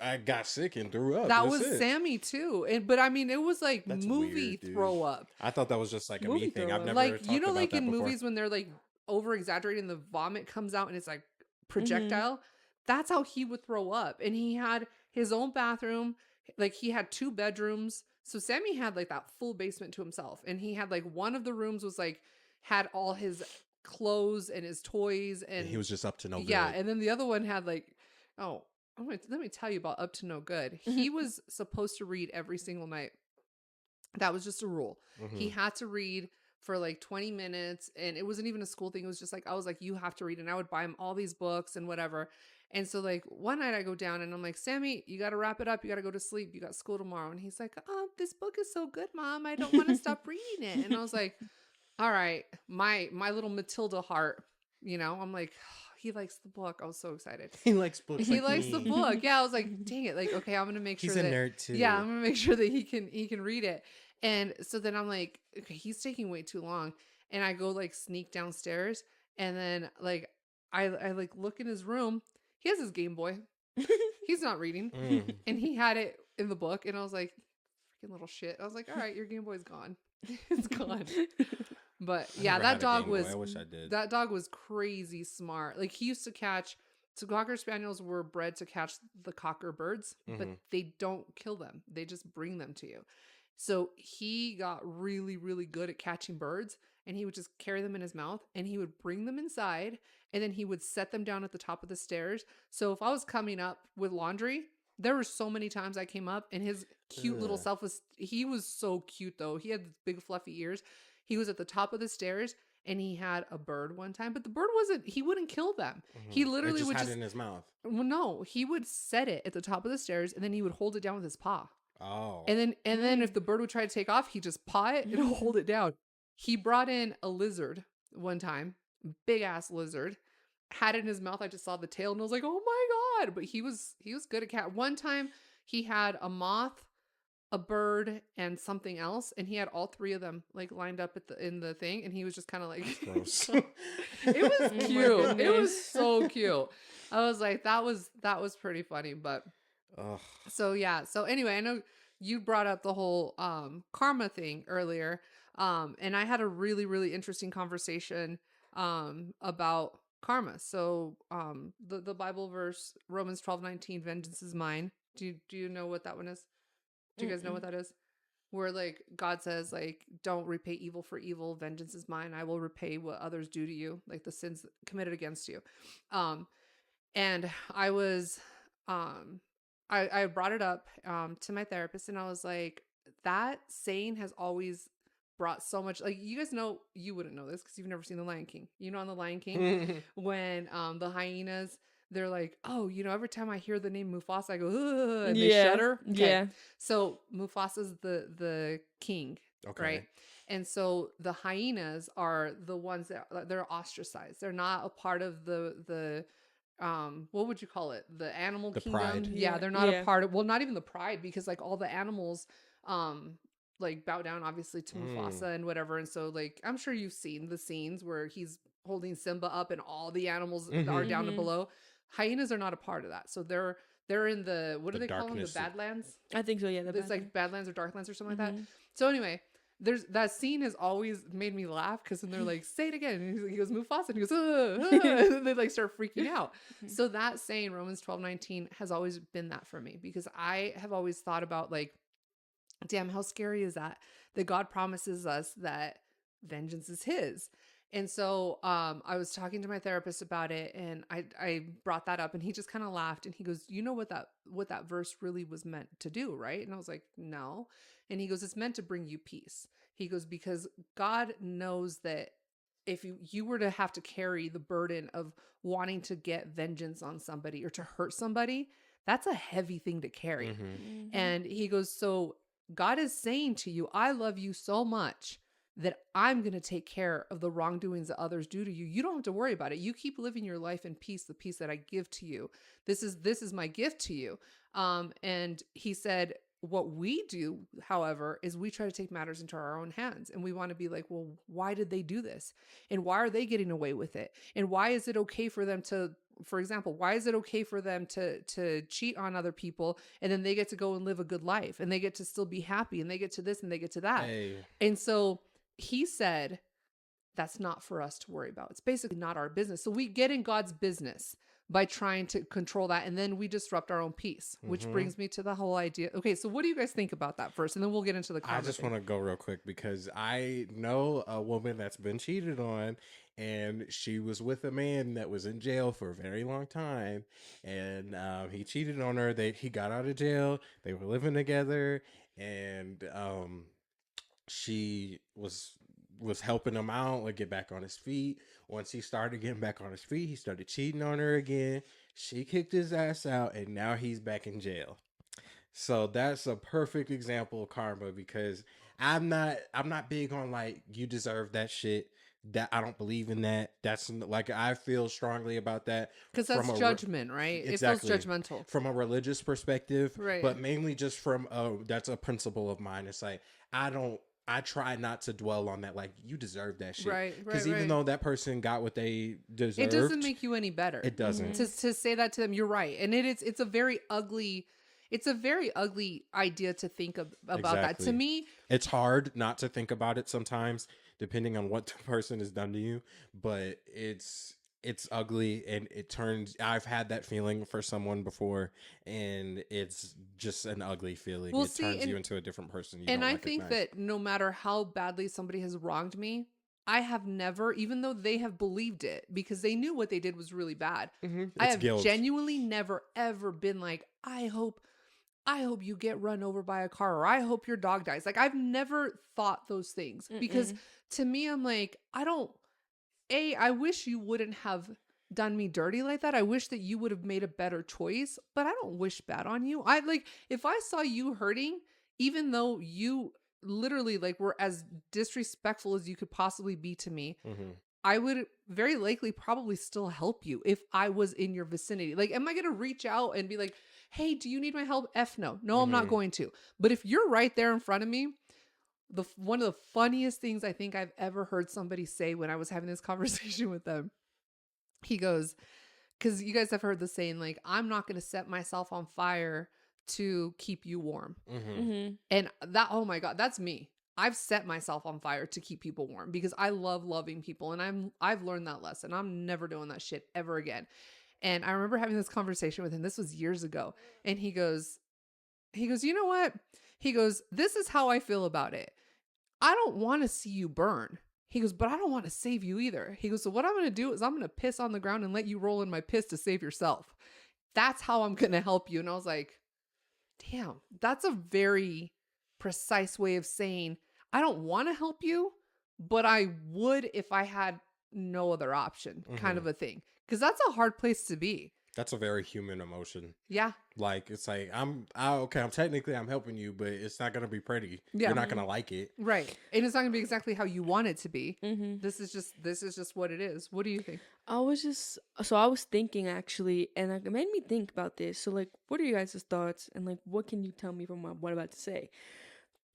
I got sick and threw up. That was it. Sammy too. But I mean, it was like That's movie weird, dude. throw up. I thought that was just like a Movie me thing. throw I've up. never Like, talked about like that in before. movies when they're like over exaggerating, the vomit comes out and it's like projectile. That's how he would throw up. And he had his own bathroom. Like he had 2 bedrooms. So Sammy had like that full basement to himself. And he had like one of the rooms was like had all his clothes and his toys and he was just up to no good. Yeah, and then the other one had like, let me tell you about up to no good. He was supposed to read every single night. That was just a rule. Mm-hmm. He had to read for like 20 minutes and it wasn't even a school thing. It was just like, I was like, you have to read. And I would buy him all these books and whatever. And so like one night I go down and I'm like, Sammy, you got to wrap it up. You got to go to sleep. You got school tomorrow. And he's like, oh, this book is so good, Mom. I don't want to stop reading it. And I was like, all right, my little Matilda heart, I'm like, he likes the book. I was so excited. He likes books. He like likes me. the book. Yeah, I was like, dang it. Like, okay, I'm gonna make sure He's a nerd too. Yeah, I'm gonna make sure that he can read it. And so then I'm like, okay, he's taking way too long. And I go like sneak downstairs, and then like I like look in his room. He has his Game Boy. He's not reading, and he had it in the book. And I was like, freaking little shit. I was like, all right, your Game Boy's gone. It's gone. But yeah, never that had a dog Game Boy. was. I wish I did. That dog was crazy smart. Like he used to catch. So Cocker Spaniels were bred to catch the cocker birds, but they don't kill them. They just bring them to you. So he got really, really good at catching birds, and he would just carry them in his mouth, and he would bring them inside, and then he would set them down at the top of the stairs. So if I was coming up with laundry, there were so many times I came up, and his cute little self he was so cute though. He had big fluffy ears. He was at the top of the stairs and he had a bird one time, but the bird he wouldn't kill them. He literally would had just it in his mouth. Well, no, he would set it at the top of the stairs and then he would hold it down with his paw. Oh. And then if the bird would try to take off, he'd just paw it and hold it down. He brought in a lizard one time, big ass lizard, had it in his mouth. I just saw the tail and I was like, oh my God. But he was good at cat. One time he had a moth, a bird, and something else, and he had all 3 of them like lined up in the thing, and he was just kind of like Gross. It was cute. It was so cute. I was like, that was pretty funny. But so yeah. So anyway, I know you brought up the whole karma thing earlier. And I had a really, really interesting conversation about karma. So the Bible verse, Romans 12:19, vengeance is mine. Do you know what that one is? Do you guys know what that is? Where like God says like, don't repay evil for evil. Vengeance is mine. I will repay what others do to you, like the sins committed against you. And I was, I brought it up to my therapist, and I was like, that saying has always brought so much. Like you guys know, you wouldn't know this because you've never seen The Lion King. You know, on The Lion King when the hyenas. They're like, oh, every time I hear the name Mufasa, I go, ugh, and they shudder. Okay. Yeah. So Mufasa's the king, Okay. right? And so the hyenas are the ones that they're ostracized. They're not a part of the what would you call it? The animal kingdom. Pride. Yeah, they're not a part of. Well, not even the pride, because like all the animals, like bow down obviously to Mufasa and whatever. And so like I'm sure you've seen the scenes where he's holding Simba up and all the animals are down to below. Hyenas are not a part of that. So they're in the, what do The they call them? The darkness. Badlands. I think so. Yeah, It's like Badlands or Darklands or something like that. Mhm. So anyway, there's that scene has always made me laugh because then they're like, say it again. And he goes, Mufasa. And he goes, and then they like start freaking out. So that saying, Romans 12:19, has always been that for me, because I have always thought about like, damn, how scary is that? That God promises us that vengeance is his. And so I was talking to my therapist about it, and I brought that up, and he just kind of laughed, and he goes, you know what that verse really was meant to do, right? And I was like, no. And he goes, it's meant to bring you peace. He goes, because God knows that if you were to have to carry the burden of wanting to get vengeance on somebody or to hurt somebody, that's a heavy thing to carry. Mm-hmm. Mhm. And he goes, so God is saying to you, I love you so much that I'm going to take care of the wrongdoings that others do to you. You don't have to worry about it. You keep living your life in peace, the peace that I give to you. This is my gift to you. And he said, what we do, however, is we try to take matters into our own hands, and we want to be like, well, why did they do this? And why are they getting away with it? And why is it okay for them to, for example, why is it okay for them to cheat on other people, and then they get to go and live a good life, and they get to still be happy, and they get to this and they get to that? Hey. And so he said, that's not for us to worry about. It's basically not our business. So we get in God's business by trying to control that, and then we disrupt our own peace, which Mhm. brings me to the whole idea. Okay, so what do you guys think about that first, and then we'll get into the I just want to go real quick because I know a woman that's been cheated on, and she was with a man that was in jail for a very long time, and he cheated on her. He got out of jail. They were living together, and she was helping him out, like get back on his feet. Once he started getting back on his feet, he started cheating on her again. She kicked his ass out, and now he's back in jail. So that's a perfect example of karma, because I'm not big on like you deserve that shit. That I don't believe in that. That's like I feel strongly about that because from that's judgment, right? exactly. It feels judgmental From a religious perspective, Right. but mainly just from that's a principle of mine. It's like I try not to dwell on that. Like you deserve that shit, Right, because right, even right. though that person got what they deserved, It doesn't make you any better. it doesn't. To say that to them. You're right, and it's a very ugly. It's a very ugly idea to think about that. To Exactly. me, It's hard not to think about it sometimes, depending on what the person has done to you. But it's ugly, and it turns. I've had that feeling for someone before, and it's just an ugly feeling. Well, It see, turns and- you into a different person. You and don't I think recognize. that no matter how badly somebody has wronged me, I have never, even though they have believed it because they knew what they did was really bad, I It's have guilt. genuinely never ever been like, I hope you get run over by a car, or I hope your dog dies. Like I've never thought those things because to me, I'm like, I wish you wouldn't have done me dirty like that. I wish that you would have made a better choice, but I don't wish bad on you. I like, if I saw you hurting, even though you literally like were as disrespectful as you could possibly be to me, Mhm. I would very likely probably still help you if I was in your vicinity. Like, am I going to reach out and be like, hey, do you need my help? F no. No, I'm not Mhm. going to. But if you're right there in front of me, one of the funniest things I think I've ever heard somebody say when I was having this conversation with them, he goes, because you guys have heard the saying, like, I'm not going to set myself on fire to keep you warm. Mhm. And that, oh my God, that's me. I've set myself on fire to keep people warm because I love loving people, and I've learned that lesson. I'm never doing that shit ever again. And I remember having this conversation with him. This was years ago. And he goes, you know what? He goes, this is how I feel about it. I don't want to see you burn. He goes, but I don't want to save you either. He goes, so what I'm going to do is I'm going to piss on the ground and let you roll in my piss to save yourself. That's how I'm going to help you. And I was like, damn, that's a very precise way of saying, I don't want to help you, but I would if I had no other option, kind of a thing. Because that's a hard place to be. That's a very human emotion. Yeah. Like it's like okay. I'm technically helping you, but it's not gonna be pretty. Yeah. You're not gonna like it. Right. And it's not gonna be exactly how you want it to be. Mm-hmm. This is just what it is. What do you think? I was thinking actually, and like, it made me think about this. So like, what are you guys' thoughts, and like, what can you tell me from what I'm about to say?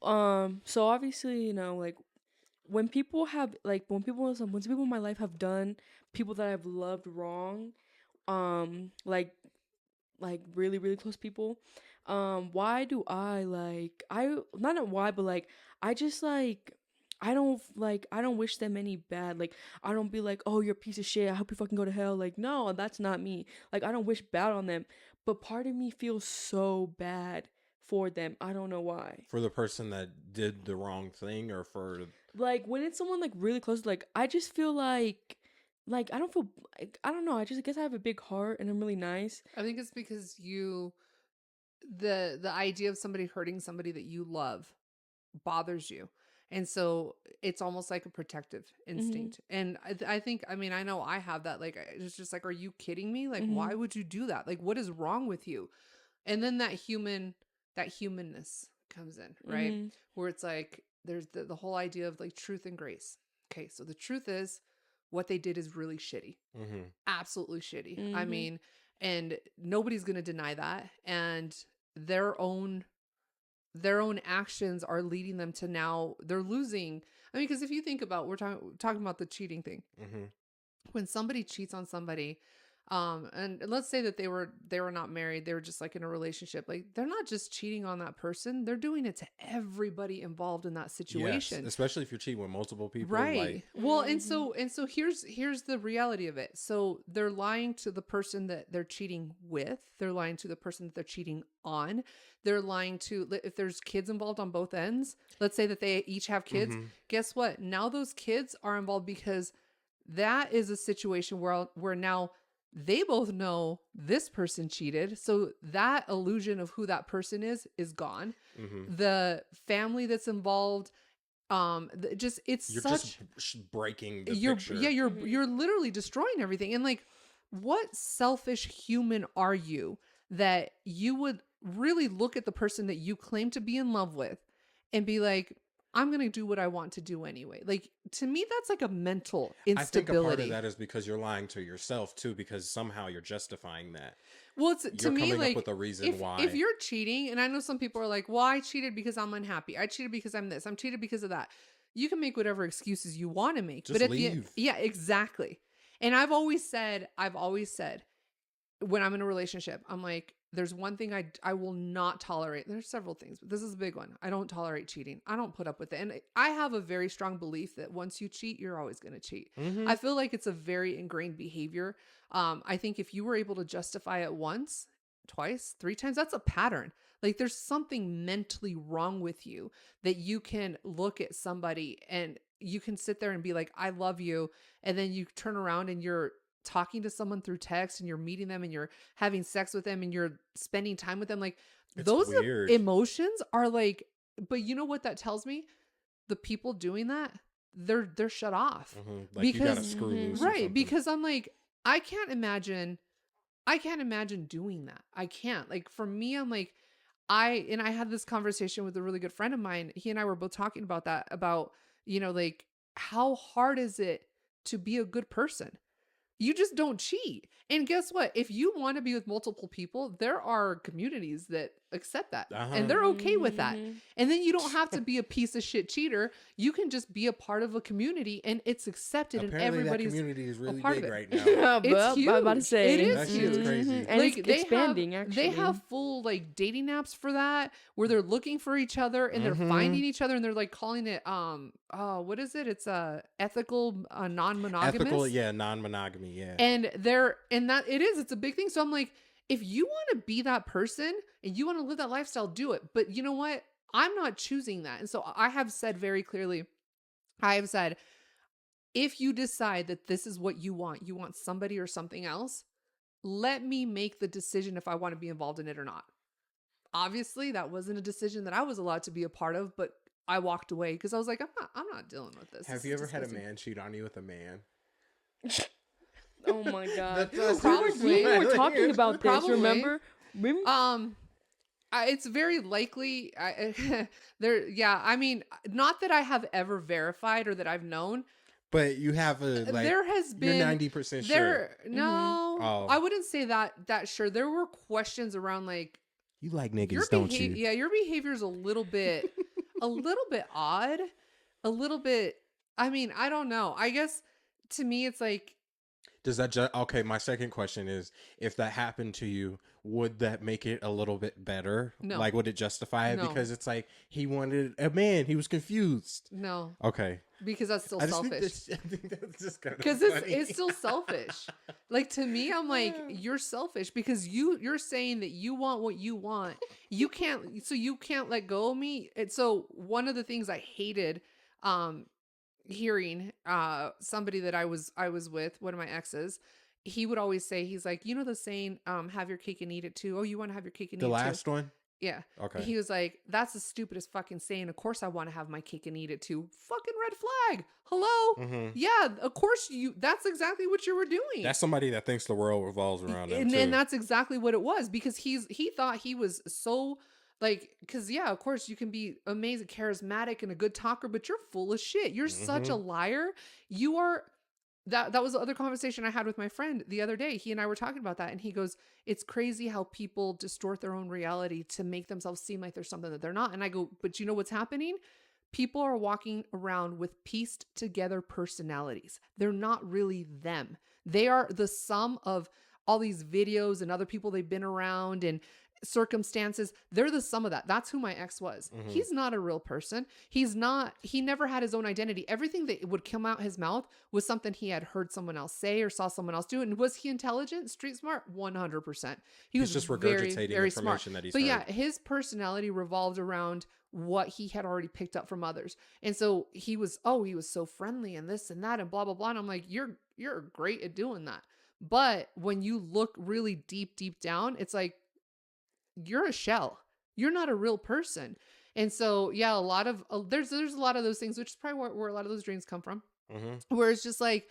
So obviously, like when people in my life have done people that I've loved wrong, like really really close people, why do I like I not a why but like I just like I don't wish them any bad. Like I don't be like, oh, you're a piece of shit, I hope you fucking go to hell. Like no, that's not me. Like I don't wish bad on them, but part of me feels so bad for them. I don't know why. For the person that did the wrong thing, or for Like when it's someone like really close, like I just feel like I don't feel like I don't know. I just guess I have a big heart and I'm really nice. I think it's because the idea of somebody hurting somebody that you love bothers you. And so it's almost like a protective Mhm. instinct. And I think, I mean, I know I have that. Like, it's just like, are you kidding me? Like, why Mhm. would you do that? Like, what is wrong with you? And then that humanness comes in, right? Mhm. Where it's like, there's the whole idea of like truth and grace. Okay. So the truth is what they did is really shitty, mm-hmm. absolutely shitty. I Mhm. mean, and nobody's going to deny that. And their own their own actions are leading them to now they're losing. I mean, because if you think about, we're talking about the cheating thing. Mm-hmm. When somebody cheats on somebody, and let's say that they were not married, they were just like in a relationship, like they're not just cheating on that person, they're doing it to everybody involved in that Yes, situation. especially if you're cheating with multiple people. Like, Right. Well, and Mhm. so here's the reality of it. So they're lying to the person that they're cheating with. They're lying to the person that they're cheating on. They're lying to, if there's kids involved on both ends. Let's say that they each have kids. mm-hmm. Guess what? Now those kids are involved because that is a situation where now they both know this person cheated. So that illusion of who that person is gone. Mm-hmm. The family that's involved, just it's You're just such breaking the picture. Mhm. you're literally destroying everything. And like, what selfish human are you that you would really look at the person that you claim to be in love with and be like, I'm gonna do what I want to do anyway? Like, to me, that's like a mental I think a part of instability. that is because you're lying to yourself too, because somehow you're justifying that. Well, it's to You're me coming up like, with a reason if why. you're cheating, and I know some people are like, well, I cheated because I'm unhappy, I cheated because I'm this, I'm cheated because of that. You can make whatever excuses you want to make, but Just at the leave. yeah, exactly. And I've always said when I'm in a relationship, I'm like, there's one thing I will not tolerate. There's several things, but this is a big one. I don't tolerate cheating. I don't put up with it. And I have a very strong belief that once you cheat, you're always going to cheat. Mm-hmm. I feel like it's a very ingrained behavior. I think if you were able to justify it once, twice, three times, that's a pattern. Like, there's something mentally wrong with you that you can look at somebody and you can sit there and be like, I love you. And then you turn around and you're talking to someone through text and you're meeting them and you're having sex with them and you're spending time with them. Like, It's those weird. emotions are like, but you know what that tells me? The people doing that, they're shut off. Mm-hmm. Like you got to Because screw Mhm. loose or right, something. because I'm like, I can't imagine doing that. I can't. Like, for me, I'm like, I had this conversation with a really good friend of mine. He and I were both talking about that, about, like, how hard is it to be a good person? You just don't cheat. And guess what? If you want to be with multiple people, there are communities that accept that and Uh-huh. they're okay with that. Mhm. And then you don't have to be a piece of shit cheater. You can just be a part of a community and it's accepted and Apparently, that everybody's community is a really part of big it. right now. It's I'm about to huge. say It is That shit's huge. crazy. And Like, it's they expanding have actually. they have full like dating apps for that, where they're looking for each other and they're Mhm. finding each other and they're like calling it what is it? It's ethical non-monogamous. Ethical, yeah, non-monogamy, yeah. And that it's a big thing. So I'm like, if you want to be that person and you want to live that lifestyle, do it. But you know what? I'm not choosing that. And so I have said very clearly, I have said, if you decide that this is what you want somebody or something else, let me make the decision if I want to be involved in it or not. Obviously, that wasn't a decision that I was allowed to be a part of, but I walked away because I was like, I'm not dealing with this. Have This you is ever had a disgusting. man cheat on you with a man? Oh my god. That's Probably. We were talking about this, Probably. remember? It's very likely. Yeah. I mean, not that I have ever verified or that I've known. But you have a like. There has been You're 90% sure. there. No, Oh. I wouldn't say that sure. There were questions around like, You like your niggas, don't you? Yeah, your behavior is a little bit odd, a little bit. I mean, I don't know. I guess to me, it's like, Does that okay? My second question is, if that happened to you, would that make it a little bit better? No. Like, would it justify it? No. Because it's like he wanted a man. He was confused. No. Okay. Because that's still I just selfish. I think that's just kind of Because funny. it's still selfish. Like, to me, I'm like, you're selfish because you're saying that you want what you want. You can't let go of me. And so one of the things I hated, hearing, somebody that I was with, one of my exes, he would always say, he's like, you know, the saying, have your cake and eat it too. Oh, you want to have your cake and The eat it too. last one? Yeah. Okay. He was like, that's the stupidest fucking saying. Of course I want to have my cake and eat it too. Fucking red flag. Hello? Mhm. Yeah, of course that's exactly what you were doing. That's somebody that thinks the world revolves around them and too. then that's exactly what it was, because he thought he was so, like, because yeah, of course you can be amazing, charismatic and a good talker, but you're full of shit. You're such a liar. You are. That was the other conversation I had with my friend the other day. He and I were talking about that, and he goes, it's crazy how people distort their own reality to make themselves seem like they're something that they're not. And I go, but you know what's happening? People are walking around with pieced together personalities. They're not really them. They are the sum of all these videos and other people they've been around and circumstances. They're the sum of that. That's who my ex was. He's not a real person. He never had his own identity. Everything that would come out his mouth was something he had heard someone else say or saw someone else do. And was he intelligent, street smart? 100%. He's just very, regurgitating very smart. information that he's But heard. yeah, his personality revolved around what he had already picked up from others. And so he was so friendly and this and that and blah, blah, blah. And I'm like, you're great at doing that. But when you look really deep down, it's like, you're a shell. You're not a real person. And so, yeah, a lot of, there's a lot of those things, which is probably where a lot of those dreams come from, where it's just like,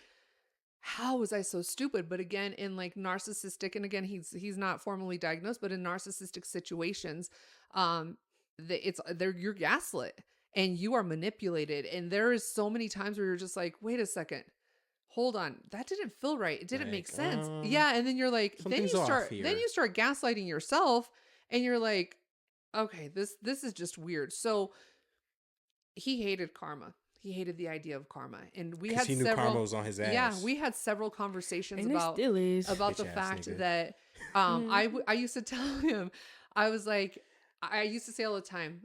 how was I so stupid? But again, in like narcissistic, and again, he's not formally diagnosed, but in narcissistic situations, you're gaslit and you are manipulated. And there is so many times where you're just like, wait a second, hold on, that didn't feel right. It didn't make sense. Yeah. And then you're like, then you start gaslighting yourself, and you're like, okay, this is just weird. So he hated karma. He hated the idea of karma. And we had he knew karma was on his ass. Yeah, we had several conversations And about about the fact that I used to tell him, I was like, I used to say all the time,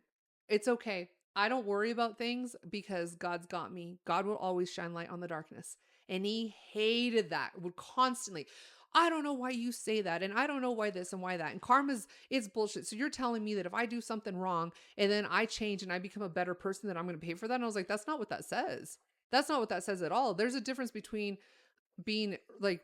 it's okay. I don't worry about things because God's got me. God will always shine light on the darkness. And he hated that, would constantly, I don't know why you say that. And I don't know why this and why that. And it's bullshit. So you're telling me that if I do something wrong and then I change and I become a better person, that I'm going to pay for that. And I was like, that's not what that says. That's not what that says at all. There's a difference between being like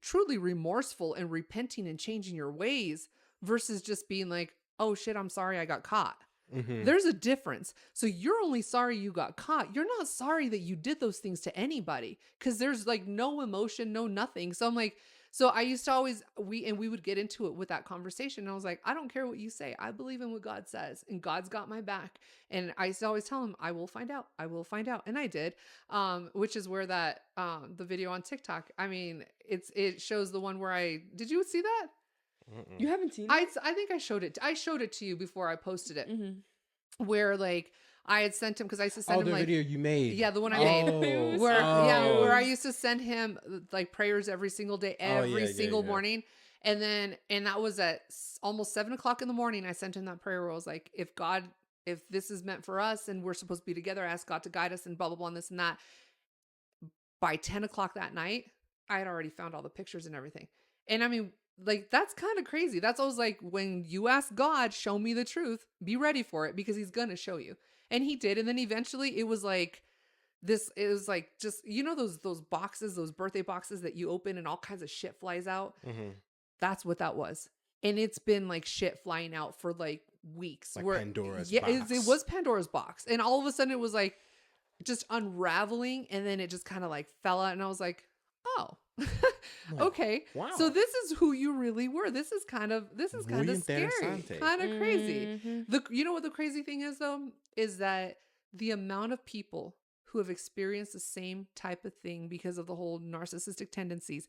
truly remorseful and repenting and changing your ways versus just being like, oh shit, I'm sorry I got caught. There's a difference. So you're only sorry you got caught. You're not sorry that you did those things to anybody, because there's like no emotion, no nothing. So I'm like, so I used to always, we would get into it with that conversation. And I was like, I don't care what you say. I believe in what God says, and God's got my back. And I used to always tell him, I will find out. I will find out. And I did, which is where that, the video on TikTok, I mean, it shows the one where did you see that? You haven't seen it? I think I showed it to you before I posted it, where like I had sent him, because I used to send him the like video you made. Yeah, the one I made. Where I used to send him like prayers every single day, every single morning. And that was at almost 7:00 in the morning. I sent him that prayer where I was like, if this is meant for us and we're supposed to be together, I ask God to guide us and blah, blah, blah, and this and that. By 10:00 that night, I had already found all the pictures and everything. And I mean, like, that's kind of crazy. That's always like, when you ask God, show me the truth, be ready for it, because he's going to show you. And he did. And then eventually it was like it was like, just, you know, those boxes, those birthday boxes that you open and all kinds of shit flies out. That's what that was. And it's been like shit flying out for like weeks. Like Pandora's box. It was Pandora's box. And all of a sudden it was like just unraveling. And then it just kind of like fell out. And I was like, oh, okay. Wow. So this is who you really were. This is kind of scary, kind of crazy. You know what the crazy thing is though, is that the amount of people who have experienced the same type of thing because of the whole narcissistic tendencies,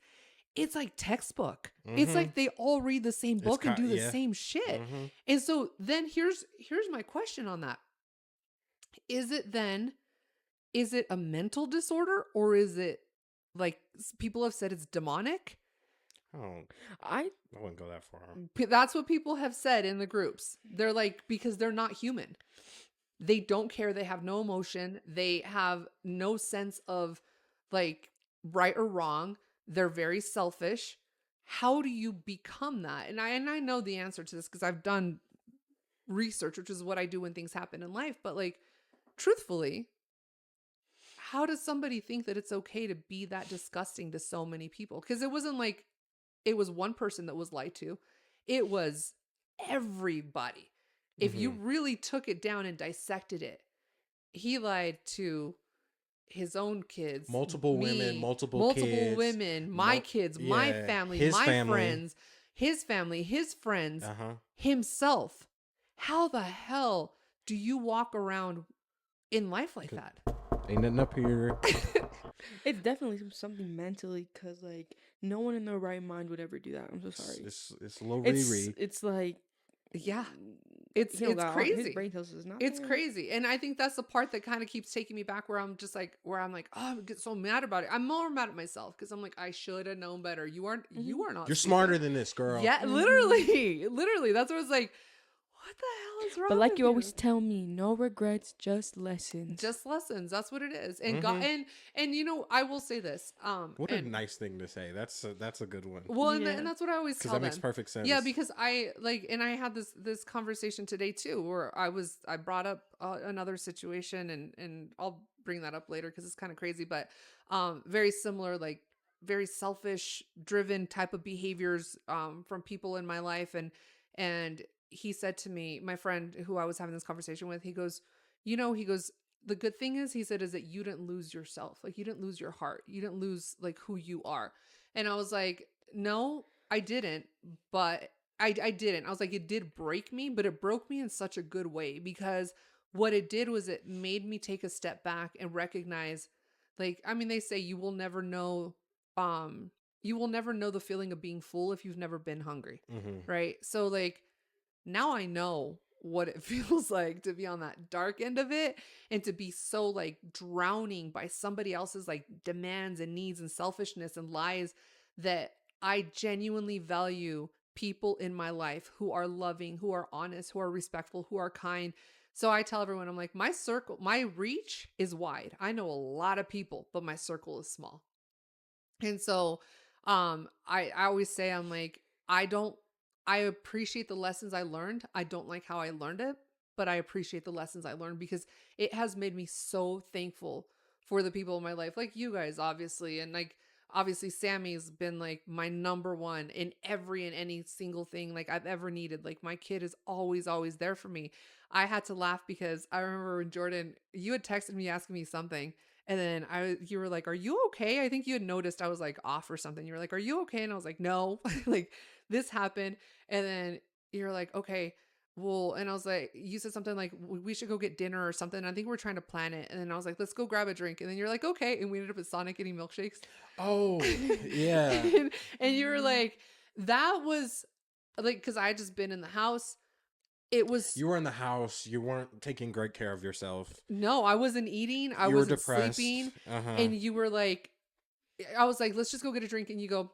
it's like textbook. It's like they all read the same book and do the same shit. And so then here's my question on that. Is it a mental disorder, or is it like people have said it's demonic. Oh, I I wouldn't go that far. That's what people have said in the groups. They're like, because they're not human. They don't care. They have no emotion. They have no sense of like right or wrong. They're very selfish. How do you become that? And I know the answer to this because I've done research, which is what I do when things happen in life. But like, truthfully, how does somebody think that it's okay to be that disgusting to so many people? Because it wasn't like it was one person that was lied to. It was everybody. If you really took it down and dissected it, he lied to his own kids, Multiple women, multiple kids, women, my kids, my family, his my family. friends, his family, his friends, Uh-huh. himself. How the hell do you walk around in life like that? Ain't nothing up here. it's definitely something mentally, because like no one in their right mind would ever do that. I'm so sorry. It's a little It's Riri. it's like Yeah. It's he don't got all- crazy. His brain cells is not It's there. crazy. And I think that's the part that kind of keeps taking me back where I'm like, oh, I get so mad about it. I'm more mad at myself because I'm like, I should have known better. You are not. You're stupid. smarter than this, girl. Yeah, literally. Literally. That's what I was like, what the hell is wrong But like with you always tell me, no regrets, just lessons. just lessons. That's what it is. And God, and you know, I will say this. What a and, nice thing to say. That's a good one. well, Yeah. and that's what I always Because tell that makes them. perfect sense. Yeah, because I like, and I had this conversation today too, where I brought up another situation, and I'll bring that up later because it's kind of crazy, but very similar, like very selfish driven type of behaviors from people in my life, and he said to me, my friend who I was having this conversation with, he goes, the good thing is, he said, is that you didn't lose yourself. Like you didn't lose your heart. You didn't lose like who you are. And I was like, no, I didn't, but I didn't. I was like, it did break me, but it broke me in such a good way, because what it did was it made me take a step back and recognize, like, I mean, they say you will never know the feeling of being full if you've never been hungry. Right? So like now I know what it feels like to be on that dark end of it, and to be so like drowning by somebody else's like demands and needs and selfishness and lies, that I genuinely value people in my life who are loving, who are honest, who are respectful, who are kind. So I tell everyone, I'm like, my circle, my reach is wide. I know a lot of people, but my circle is small. And so I always say, I'm like, I appreciate the lessons I learned. I don't like how I learned it, but I appreciate the lessons I learned, because it has made me so thankful for the people in my life, like you guys, obviously. And like, obviously Sammy's been like my number one in every and any single thing like I've ever needed. Like my kid is always there for me. I had to laugh because I remember when Jordyn, you had texted me asking me something, and then you were like, are you okay? I think you had noticed I was like off or something. You were like, are you okay? And I was like, no, like this happened. And then you're like, okay, well, and I was like, you said something like, we should go get dinner or something. I think we're trying to plan it. And then I was like, let's go grab a drink. And then you're like, okay. And we ended up at Sonic getting milkshakes. Oh, yeah. and you were like, that was like, because I had just been in the house. It was, You were in the house. You weren't taking great care of yourself. no, I wasn't eating. I You were wasn't depressed. sleeping. Uh-huh. And you were like, I was like, let's just go get a drink. And you go,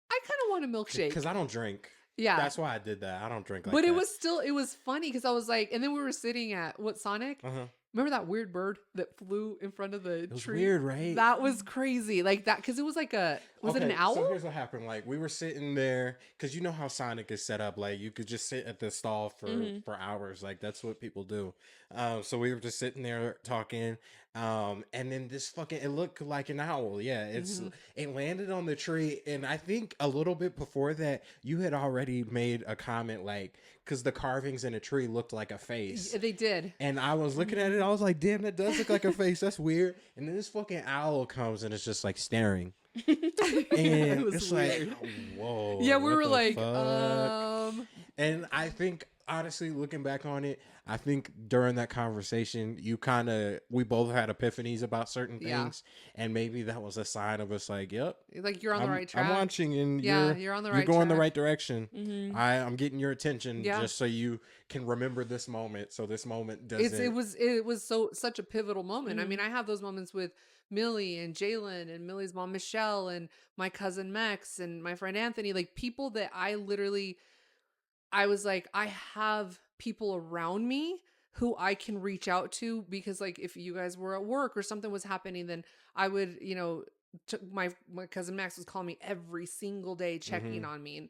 I kind of want a milkshake. Because I don't drink. Yeah. That's why I did that. I don't drink like but that. it was funny because I was like, and then we were sitting at what, Sonic? Uh-huh. Remember that weird bird that flew in front of the It was tree? weird, right? That was crazy. Like that, because it was like it an owl? So here's what happened. Like we were sitting there, because you know how Sonic is set up. Like you could just sit at the stall for hours. Like that's what people do. So we were just sitting there talking. And then this it looked like an owl. Yeah, it landed on the tree. And I think a little bit before that, you had already made a comment like, because the carvings in a tree looked like a face. They did. And I was looking at it, I was like, damn, that does look like a face. That's weird. And then this fucking owl comes and it's just like staring. And It was it's weird. like, whoa. Yeah, we what were the like, fuck? And I think honestly, looking back on it, I think during that conversation, we both had epiphanies about certain Yeah. things, and maybe that was a sign of us like, yep, Like you're on the right I'm track. watching, and Yeah, you're on the you're right going the track. right direction. Mm-hmm. I'm getting your attention Yeah. just so you can remember this moment, so this moment It doesn't. was such a pivotal moment. I mean, I have those moments with Millie and Jalen and Millie's mom Michelle and my cousin Max and my friend Anthony, like people that I was like, I have people around me who I can reach out to, because like if you guys were at work or something was happening, then I would, my cousin Max was calling me every single day, checking Mhm. on me. And,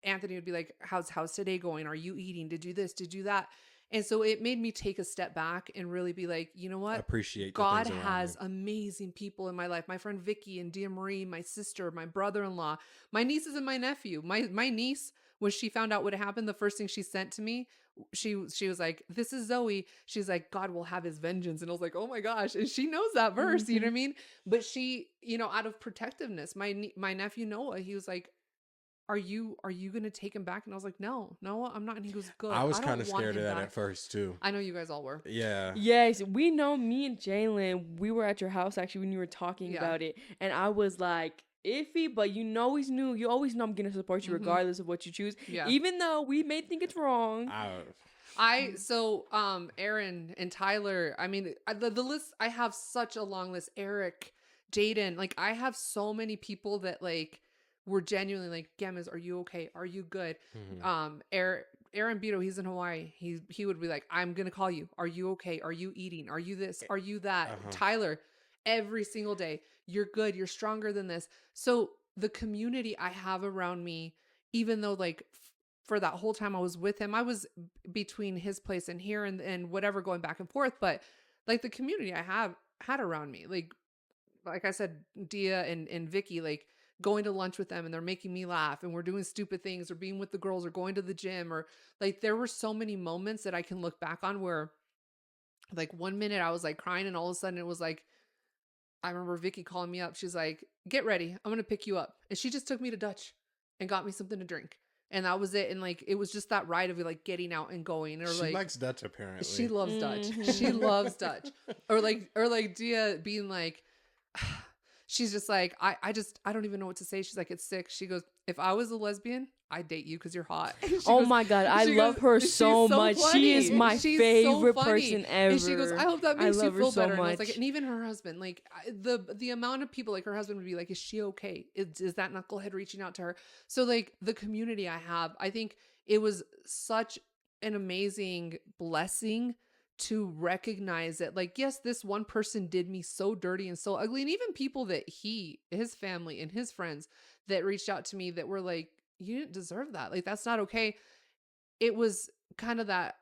Anthony would be like, how's today going? Are you eating? Did you this? Did you that? And so it made me take a step back and really be like, you know what? Appreciate the God things around you. has amazing people in my life. My friend Vicky and Dia Marie, my sister, my brother-in-law, my nieces and my nephew. My niece, when she found out what had happened, the first thing she sent to me, she was like, "This is Zoe." She's like, "God will have his vengeance," and I was like, "Oh my gosh!" And she knows that verse, you know what I mean? But she, out of protectiveness, my nephew Noah, he was like, "Are you gonna take him back?" And I was like, "No, Noah, I'm not." And he goes, I "Good. was I kind don't of want scared of him that back." at first too. I know you guys all were. Yeah. Yes, we know. Me and Jalen, we were at your house actually when you were talking Yeah. about it, and I was like iffy, but you always knew. You always know I'm gonna support you Mhm. regardless of what you choose, Yeah. even though we may think it's wrong. Aaron and Tyler, I mean, the list, I have such a long list. Eric, Jaden, like I have so many people that like were genuinely like, Gemmas, are you okay? Are you good? Mhm. Aaron Beto, he's in Hawaii. He would be like, I'm gonna call you. Are you okay? Are you eating? Are you this? Are you that? Uh-huh. Tyler, every single day, you're good. You're stronger than this. So the community I have around me, even though like for that whole time I was with him, I was between his place and here and whatever, going back and forth. But like the community I have had around me, like I said, Dia and Vicky, like going to lunch with them and they're making me laugh and we're doing stupid things or being with the girls or going to the gym, or like there were so many moments that I can look back on where like one minute I was like crying and all of a sudden it was like, I remember Vicky calling me up. She's like, "Get ready. I'm going to pick you up." And she just took me to Dutch and got me something to drink. And that was it. And like, it was just that ride of like getting out and going, or She like, likes Dutch apparently. she loves Dutch. Mhm. She loves Dutch. Or like Dia being like, she's just like, I don't even know what to say. She's like, it's sick. She goes, if I was a lesbian, I'd date you because you're hot. She Oh goes, my god, I she love goes, her "She's so much. She is funny. my She's so favorite funny." person ever. And she goes, I hope that makes you love her feel so better. And I was like, much. and even her husband, like the amount of people, like her husband would be like, is she okay? Is that knucklehead reaching out to her? So like the community I have, I think it was such an amazing blessing to recognize that, like, yes, this one person did me so dirty and so ugly. And even people that his family and his friends that reached out to me that were like, you didn't deserve that. Like, that's not okay. It was kind of that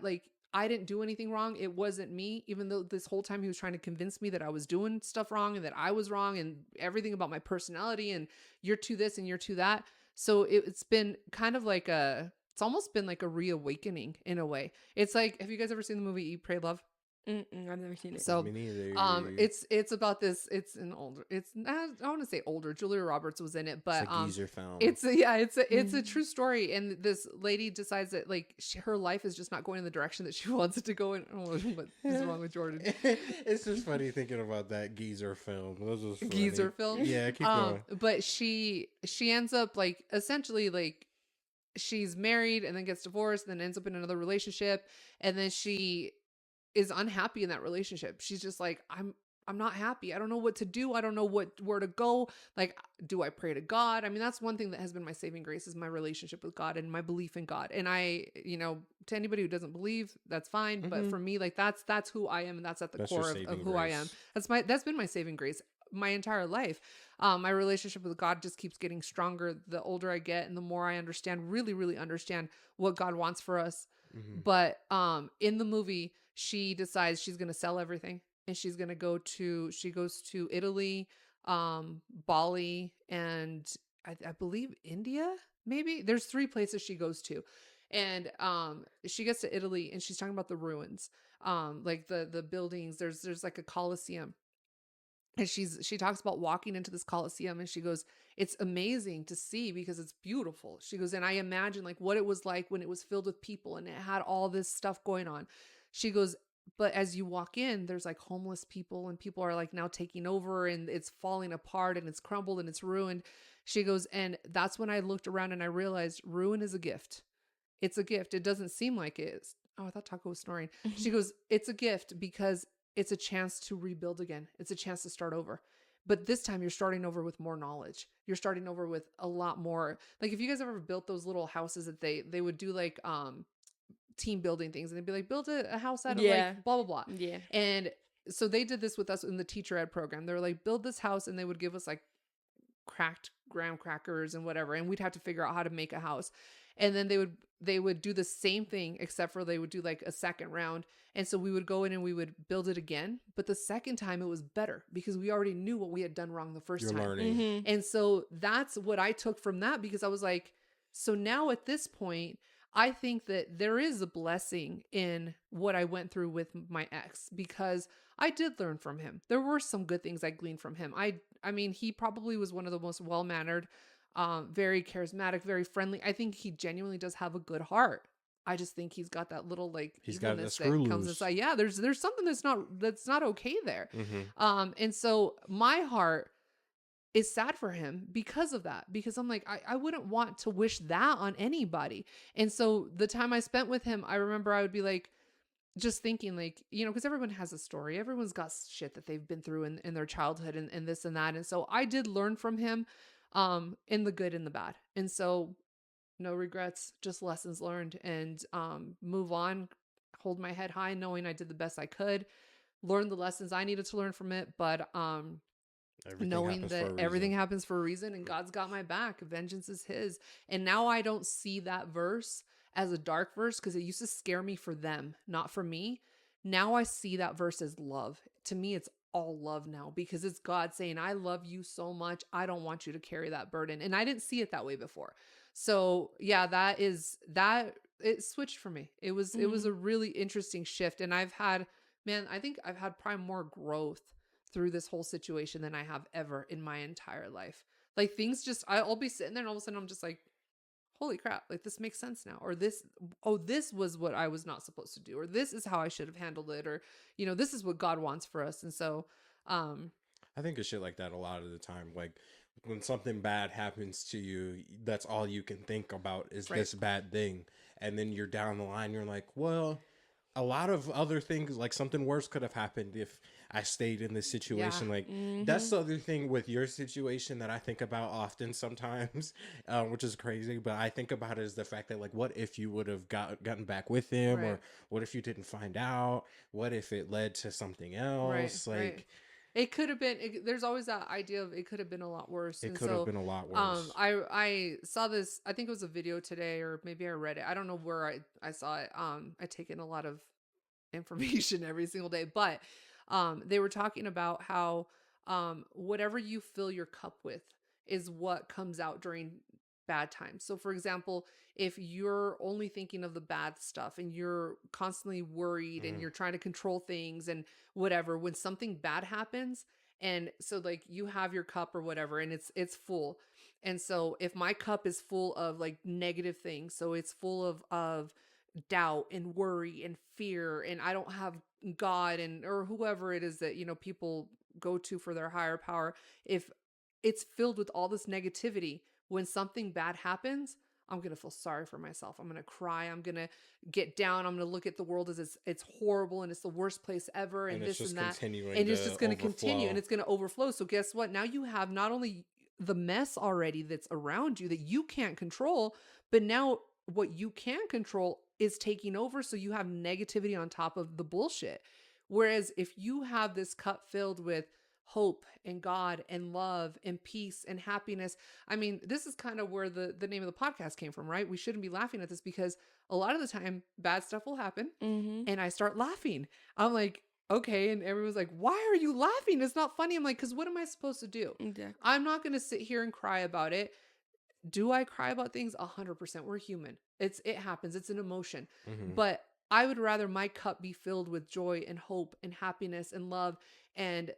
like, I didn't do anything wrong. It wasn't me, even though this whole time he was trying to convince me that I was doing stuff wrong and that I was wrong and everything about my personality and you're to this and you're to that. So it's been kind of like it's almost been like a reawakening in a way. It's like, have you guys ever seen the movie Eat, Pray, Love? I've never seen it. So Me neither. it's about this, it's an older, it's not, I want to say older, Julia Roberts was in it, but It's a geezer film. it's a true story. And this lady decides that like her life is just not going in the direction that she wants it to go in. Oh, what is wrong with Jordyn? It's just funny thinking about that geezer film. That was funny. Geezer film. Yeah, keep going. But she ends up like essentially like she's married and then gets divorced and then ends up in another relationship, and then she is unhappy in that relationship. She's just like, I'm not happy. I don't know what to do. I don't know where to go. Like, do I pray to God? I mean, that's one thing that has been my saving grace, is my relationship with God and my belief in God. And I, to anybody who doesn't believe, that's fine. But for me, like that's who I am, and that's at the core of who I am. That's been my saving grace my entire life. My relationship with God just keeps getting stronger the older I get and the more I understand, really, really understand what God wants for us. Mhm. But in the movie, she decides she's going to sell everything and she's going to she goes to Italy, Bali, and I believe India, maybe. There's 3 places she goes to. And she gets to Italy and she's talking about the ruins, like the buildings. There's like a Colosseum. And she talks about walking into this Coliseum, and she goes, it's amazing to see because it's beautiful. She goes, and I imagine like what it was like when it was filled with people and it had all this stuff going on. She goes, but as you walk in, there's like homeless people, and people are like now taking over, and it's falling apart, and it's crumbled, and it's ruined. She goes, and that's when I looked around and I realized ruin is a gift. It's a gift. It doesn't seem like it is. Oh, I thought Taco was snoring. She goes, it's a gift because it's a chance to rebuild again. It's a chance to start over. But this time you're starting over with more knowledge. You're starting over with a lot more. Like if you guys ever built those little houses that they would do like team building things, and they'd be like, build a house out of Yeah. like blah blah blah. Yeah. And so they did this with us in the teacher ed program. They were like, build this house, and they would give us like cracked graham crackers and whatever, and we'd have to figure out how to make a house. And then they would do the same thing, except for they would do like a second round. And so we would go in and we would build it again, but the second time it was better because we already knew what we had done wrong the 1st You're time. learning. And so that's what I took from that, because I was like, so now at this point, I think that there is a blessing in what I went through with my ex, because I did learn from him. There were some good things I gleaned from him. I mean, he probably was one of the most well-mannered, very charismatic, very friendly. I think he genuinely does have a good heart. I just think he's got that little like He's got that evilness screw that comes loose. inside. Yeah, there's something that's not okay there. Mm-hmm. And so my heart is sad for him because of that, because I'm like, I wouldn't want to wish that on anybody. And so the time I spent with him, I remember I would be like, just thinking like, because everyone has a story. Everyone's got shit that they've been through in their childhood and this and that. And so I did learn from him, in the good and the bad. And so no regrets, just lessons learned, and move on, hold my head high, knowing I did the best I could, learn the lessons I needed to learn from it. But Everything knowing happens for a that reason. everything happens for a reason, and God's got my back. Vengeance is his. And now I don't see that verse as a dark verse, because it used to scare me for them, not for me. Now I see that verse as love. To me, it's all love now, because it's God saying, I love you so much. I don't want you to carry that burden. And I didn't see it that way before. So yeah, it switched for me. It was a really interesting shift. And I think I've had probably more growth through this whole situation than I have ever in my entire life. Like things just, I'll be sitting there and all of a sudden I'm just like, holy crap, like this makes sense now. Or this was what I was not supposed to do. Or this is how I should have handled it. Or, this is what God wants for us. And so, I think of shit like that a lot of the time. Like when something bad happens to you, that's all you can think about is Right. this bad thing. And then you're down the line, you're like, well, a lot of other things, like something worse could have happened if I stayed in this situation. Yeah. Like that's the other thing with your situation that I think about often sometimes, which is crazy. But I think about it as the fact that like, what if you would have gotten back with him, Right. or what if you didn't find out? What if it led to something else? Right. Like It could have been, there's always that idea of it could have been a lot worse. it And could have been a lot worse. I saw this, I think it was a video today, or maybe I read it. I don't know where I saw it. I take in a lot of information every single day, but they were talking about how whatever you fill your cup with is what comes out during bad times. So for example, if you're only thinking of the bad stuff and you're constantly worried and you're trying to control things and whatever, when something bad happens, and so like you have your cup or whatever and it's full. And so if my cup is full of like negative things, so it's full of doubt and worry and fear, and I don't have God and or whoever it is that people go to for their higher power, if it's filled with all this negativity, when something bad happens, I'm going to feel sorry for myself. I'm going to cry. I'm going to get down. I'm going to look at the world as it's horrible and it's the worst place ever and it's this just and that. continuing And it's to just going to continue overflow. and it's going to overflow. So guess what? Now you have not only the mess already that's around you that you can't control, but now what you can control is taking over. So you have negativity on top of the bullshit. Whereas if you have this cup filled with hope and God and love and peace and happiness. I mean, this is kind of where the name of the podcast came from, right? We shouldn't be laughing at this because a lot of the time bad stuff will happen and I start laughing. I'm like, okay. And everyone's like, why are you laughing? It's not funny. I'm like, because what am I supposed to do? Exactly. I'm not going to sit here and cry about it. Do I cry about things? 100%. We're human. It happens. It's an emotion. But I would rather my cup be filled with joy and hope and happiness and love and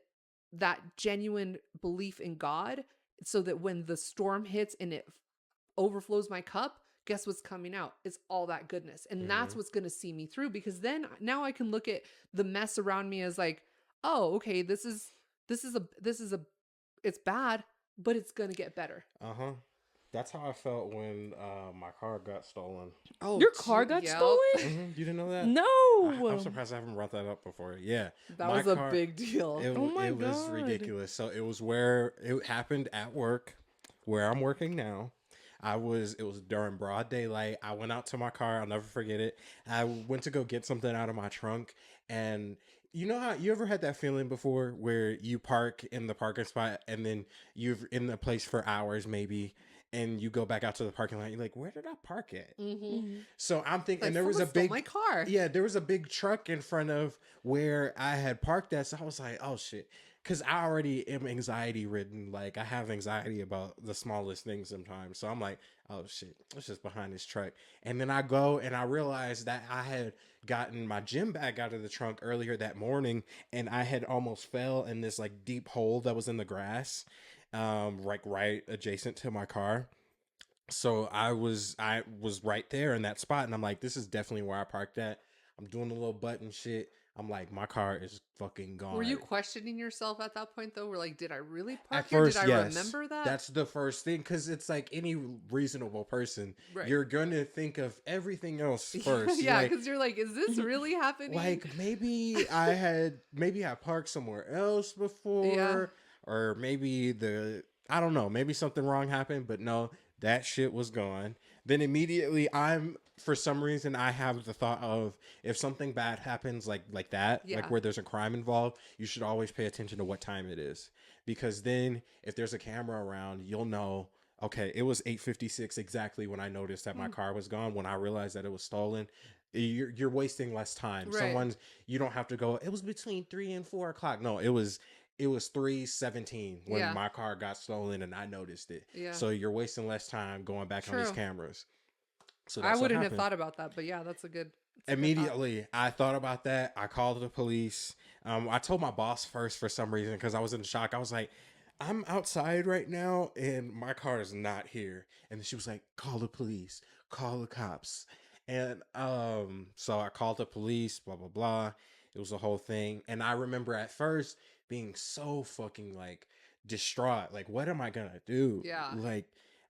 that genuine belief in God, so that when the storm hits and it overflows my cup, guess what's coming out? It's all that goodness. And that's Mm-hmm. what's going to see me through, because then now I can look at the mess around me as like, oh, okay, this is a it's bad, but it's going to get better. Uh-huh. That's how I felt when my car got stolen. Oh, Your car got yep. stolen? You didn't know that? I'm No. surprised I haven't brought that up before. Yeah, That my was a car. big deal. Oh my It was God. ridiculous. So it was where it happened at work, where I'm working now. It was during broad daylight. I went out to my car. I'll never forget it. I went to go get something out of my trunk, and you know how you ever had that feeling before where you park in the parking spot and then you're in the place for hours maybe, and you go back out to the parking lot. You're like, where did I park at? Mm-hmm. So I'm thinking, Like, and there was a someone stole big my car. yeah, there was a big truck in front of where I had parked at. So I was like, oh shit. Cause I already am anxiety ridden. Like I have anxiety about the smallest things sometimes. So I'm like, oh shit, it's just behind this truck. And then I go and I realized that I had gotten my gym bag out of the trunk earlier that morning, and I had almost fell in this like deep hole that was in the grass, like right adjacent to my car. So I was right there in that spot, and I'm like, this is definitely where I parked at. I'm doing a little button shit. I'm like, my car is fucking gone. Were you questioning yourself at that point though? We're like, did I really park At here? first, Did I yes. remember that? That's the first thing, because it's like any reasonable person, Right. you're gonna think of everything else first. Yeah, Like, because you're like, is this really happening? like maybe I parked somewhere else before, or maybe I don't know, maybe something wrong happened, but no, that shit was gone. Then immediately for some reason I have the thought of, if something bad happens like that, Yeah. like where there's a crime involved, you should always pay attention to what time it is, because then if there's a camera around, you'll know, okay, it was 8:56 exactly when I noticed that my car was gone, when I realized that it was stolen. You're wasting less time. Right. You don't have to go, it was between 3 and 4 o'clock. No, it was 3:17 when Yeah. my car got stolen and I noticed it. Yeah. So you're wasting less time going back on these True. cameras. So I that's what wouldn't have happened. thought about that, but yeah, that's a good thought. Immediately, I thought about that. I called the police. I told my boss first for some reason, because I was in shock. I was like, I'm outside right now and my car is not here. And she was like, call the police, call the cops. And so I called the police, blah, blah, blah. It was a whole thing. And I remember at first being so fucking like distraught. Like, what am I gonna do? Yeah. Like,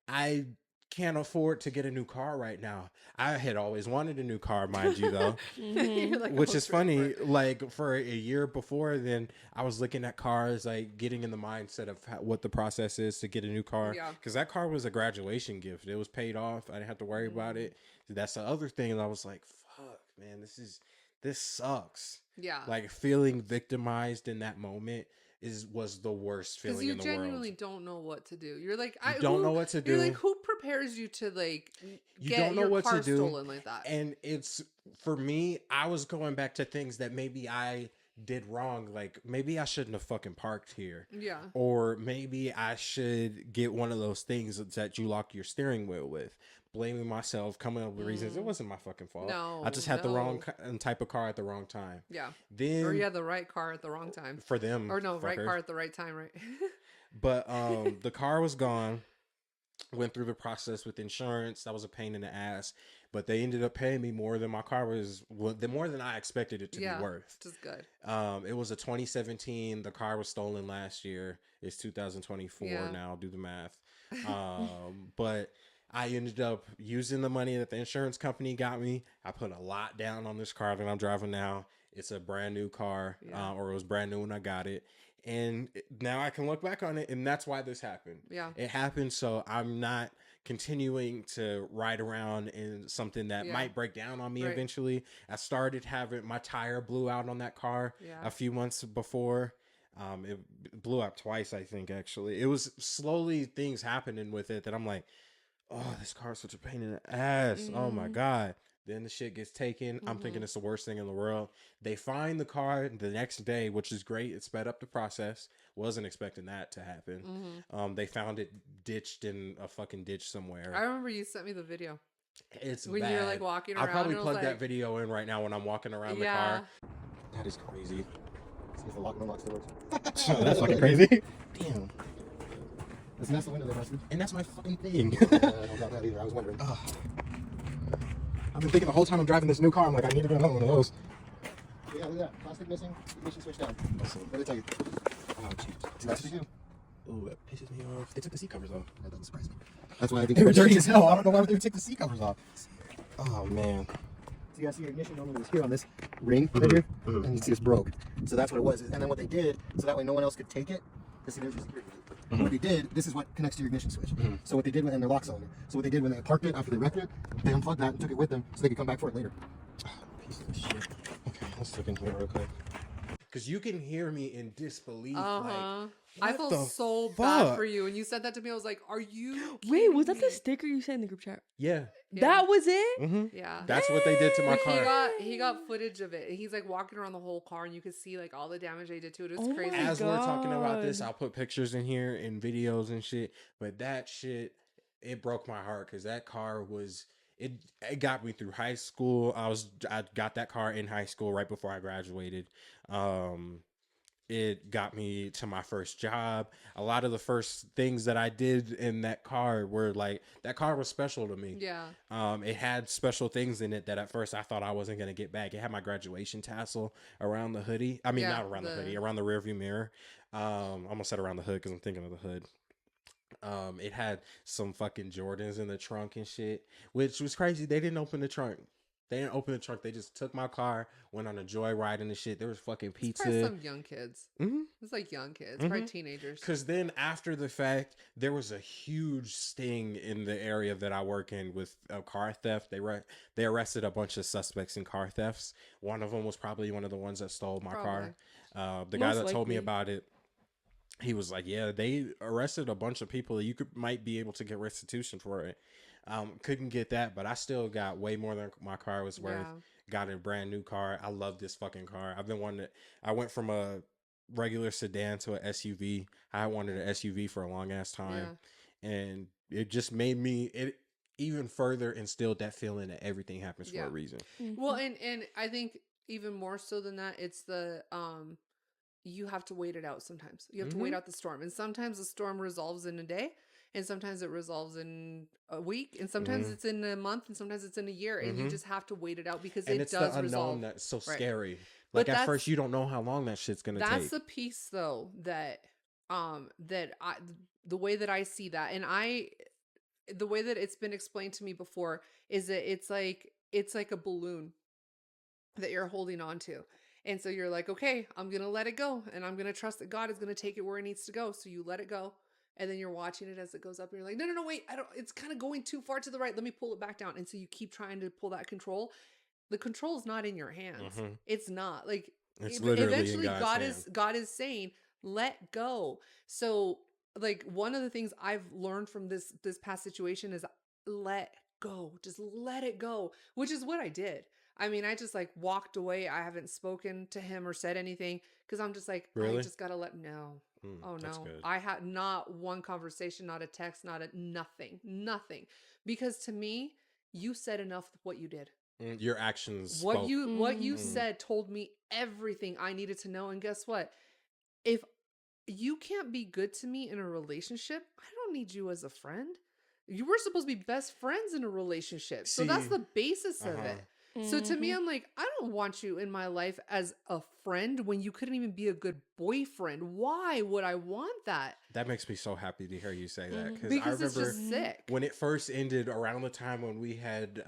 I can't afford to get a new car right now. I had always wanted a new car, mind you, though. You're like, Which oh, is true, funny. but- Like for a year before then, I was looking at cars, like getting in the mindset of what the process is to get a new car. Yeah. Because that car was a graduation gift. It was paid off. I didn't have to worry about it. That's the other thing. And I was like, fuck, man, this sucks. Yeah. Like feeling victimized in that moment was the worst Because feeling you in the genuinely world. don't know what to do. You're like, You don't know what to You're do. like, who prepares you to like You get don't know your what to car do. stolen like that? And it's, for me, I was going back to things that maybe I did wrong. Like maybe I shouldn't have fucking parked here. Yeah. Or maybe I should get one of those things that you lock your steering wheel with. Blaming myself, coming up with reasons. It wasn't my fucking fault. No, I just had the wrong no. type of car at the wrong time. Yeah. Then Or you had the right car at the wrong time. for them, Or no, right fuckers. car at the right time, right? But the car was gone. Went through the process with insurance. That was a pain in the ass. But they ended up paying me more than my car was, more than I expected it to be worth. Which is good. It was a 2017. The car was stolen last year. It's 2024 now. Do the math. But I ended up using the money that the insurance company got me. I put a lot down on this car that I'm driving now. It's a brand new car, or it was brand new when I got it. And now I can look back on it, and that's why this happened. Yeah. It happened so I'm not continuing to ride around in something that might break down on me eventually. I started having, my tire blew out on that car a few months before. It blew up twice, I think, actually. It was slowly things happening with it that I'm like, oh, this car is such a pain in the ass. Oh my God. Then the shit gets taken. I'm thinking it's the worst thing in the world. They find the car the next day, which is great. It sped up the process. Wasn't expecting that to happen. They found it ditched in a fucking ditch somewhere. I remember you sent me the video. It's when bad. you're like walking around. I'll probably and it was plug like, that video in right now when I'm walking around the car. That is crazy. It's the lock and unlock still works. That's fucking crazy. Damn. That's the window there, bastard. And that's my fucking thing. I don't got that either. I was wondering. I've been thinking the whole time I'm driving this new car. I'm like, I need to get another one of those. Yeah, look at that. Plastic missing. Ignition switch down. Let's see. What did I tell you? Oh, jeez. That's what you do. Ooh, that pisses me off. They took the seat covers off. That doesn't surprise me. That's why I think They were dirty as hell. I don't know why they took the seat covers off. Oh, man. So you guys see your ignition normally was here on this ring right here, and you see it's broke. So that's what it was. And then what they did, so that way no one else could take it. See, there's your security. What they did, this is what connects to your ignition switch. So what they did, and their lock cylinder. So what they did when they parked it after they wrecked it, they unplugged that and took it with them so they could come back for it later. Piece of shit. Okay, let's look in here real quick. Because you can hear me in disbelief. I what felt the so fuck? bad for you. When you said that to me, I was like, are you Wait, was that kidding the me? sticker you sent in the group chat? Yeah. Yeah. That was it? Mm-hmm. Yeah. That's what they did to my Like, car. he got footage of it. He's like walking around the whole car, and you could see like all the damage they did to it. It was Oh crazy. my As we're talking about this, God. I'll put pictures in here and videos and shit. But that shit, it broke my heart because that car was it got me through high school. I got that car in high school right before I graduated. It got me to my first job. A lot of the first things that I did in that car were like, that car was special to me. Yeah. It had special things in it that at first I thought I wasn't going to get back. It had my graduation tassel around the hoodie. I mean, Yeah, not around the hoodie, around the rearview mirror. I almost said around the hood because I'm thinking of the hood. It had some fucking Jordans in the trunk and shit, which was crazy. They didn't open the trunk. They didn't open the trunk. They just took my car, went on a joyride and the shit. There was fucking It's probably pizza. some young kids. Mm-hmm. It's like young kids, probably teenagers. Because then after the fact, there was a huge sting in the area that I work in with car theft. They arrested a bunch of suspects in car thefts. One of them was probably one of the ones that stole my car. The guy Most that told me likely. about it, he was like, yeah, they arrested a bunch of people. You might be able to get restitution for it. Couldn't get that, but I still got way more than my car was worth. Yeah. Got a brand new car. I love this fucking car. I went from a regular sedan to an SUV. I wanted an SUV for a long ass time. And it just made me, it even further instilled that feeling that everything happens for a reason. Well, and I think even more so than that, it's the you have to wait it out sometimes. You have to wait out the storm. And sometimes the storm resolves in a day, and sometimes it resolves in a week, and sometimes it's in a month, and sometimes it's in a year, and you just have to wait it out because And it it's does the unknown resolve. that's so Right. scary. But Like at that's- first you don't know how long that shit's gonna That's take. the piece though that the way that I see that, and the way that it's been explained to me before is that it's like a balloon that you're holding on to. And so you're like, okay, I'm going to let it go. And I'm going to trust that God is going to take it where it needs to go. So you let it go. And then you're watching it as it goes up. And you're like, no, wait, it's kind of going too far to the right. Let me pull it back down. And so you keep trying to pull that control. The control is not in your hands. It's not. Like, It's literally in eventually God's God is saying, let go. So like one of the things I've learned from this past situation is let go. Just let it go, which is what I did. I mean, I just like walked away. I haven't spoken to him or said anything because I'm just like, Really? I just gotta let no. Oh that's no. good. I had not one conversation, not a text, nothing. Because to me, you said enough of what you did. Your actions What spoke. you said told me everything I needed to know. And guess what? If you can't be good to me in a relationship, I don't need you as a friend. You were supposed to be best friends in a relationship. So that's See, the basis of it. So to me, I'm like, I don't want you in my life as a friend when you couldn't even be a good boyfriend. Why would I want that? That makes me so happy to hear you say that because I Because it's remember just sick. when it first ended around the time when we had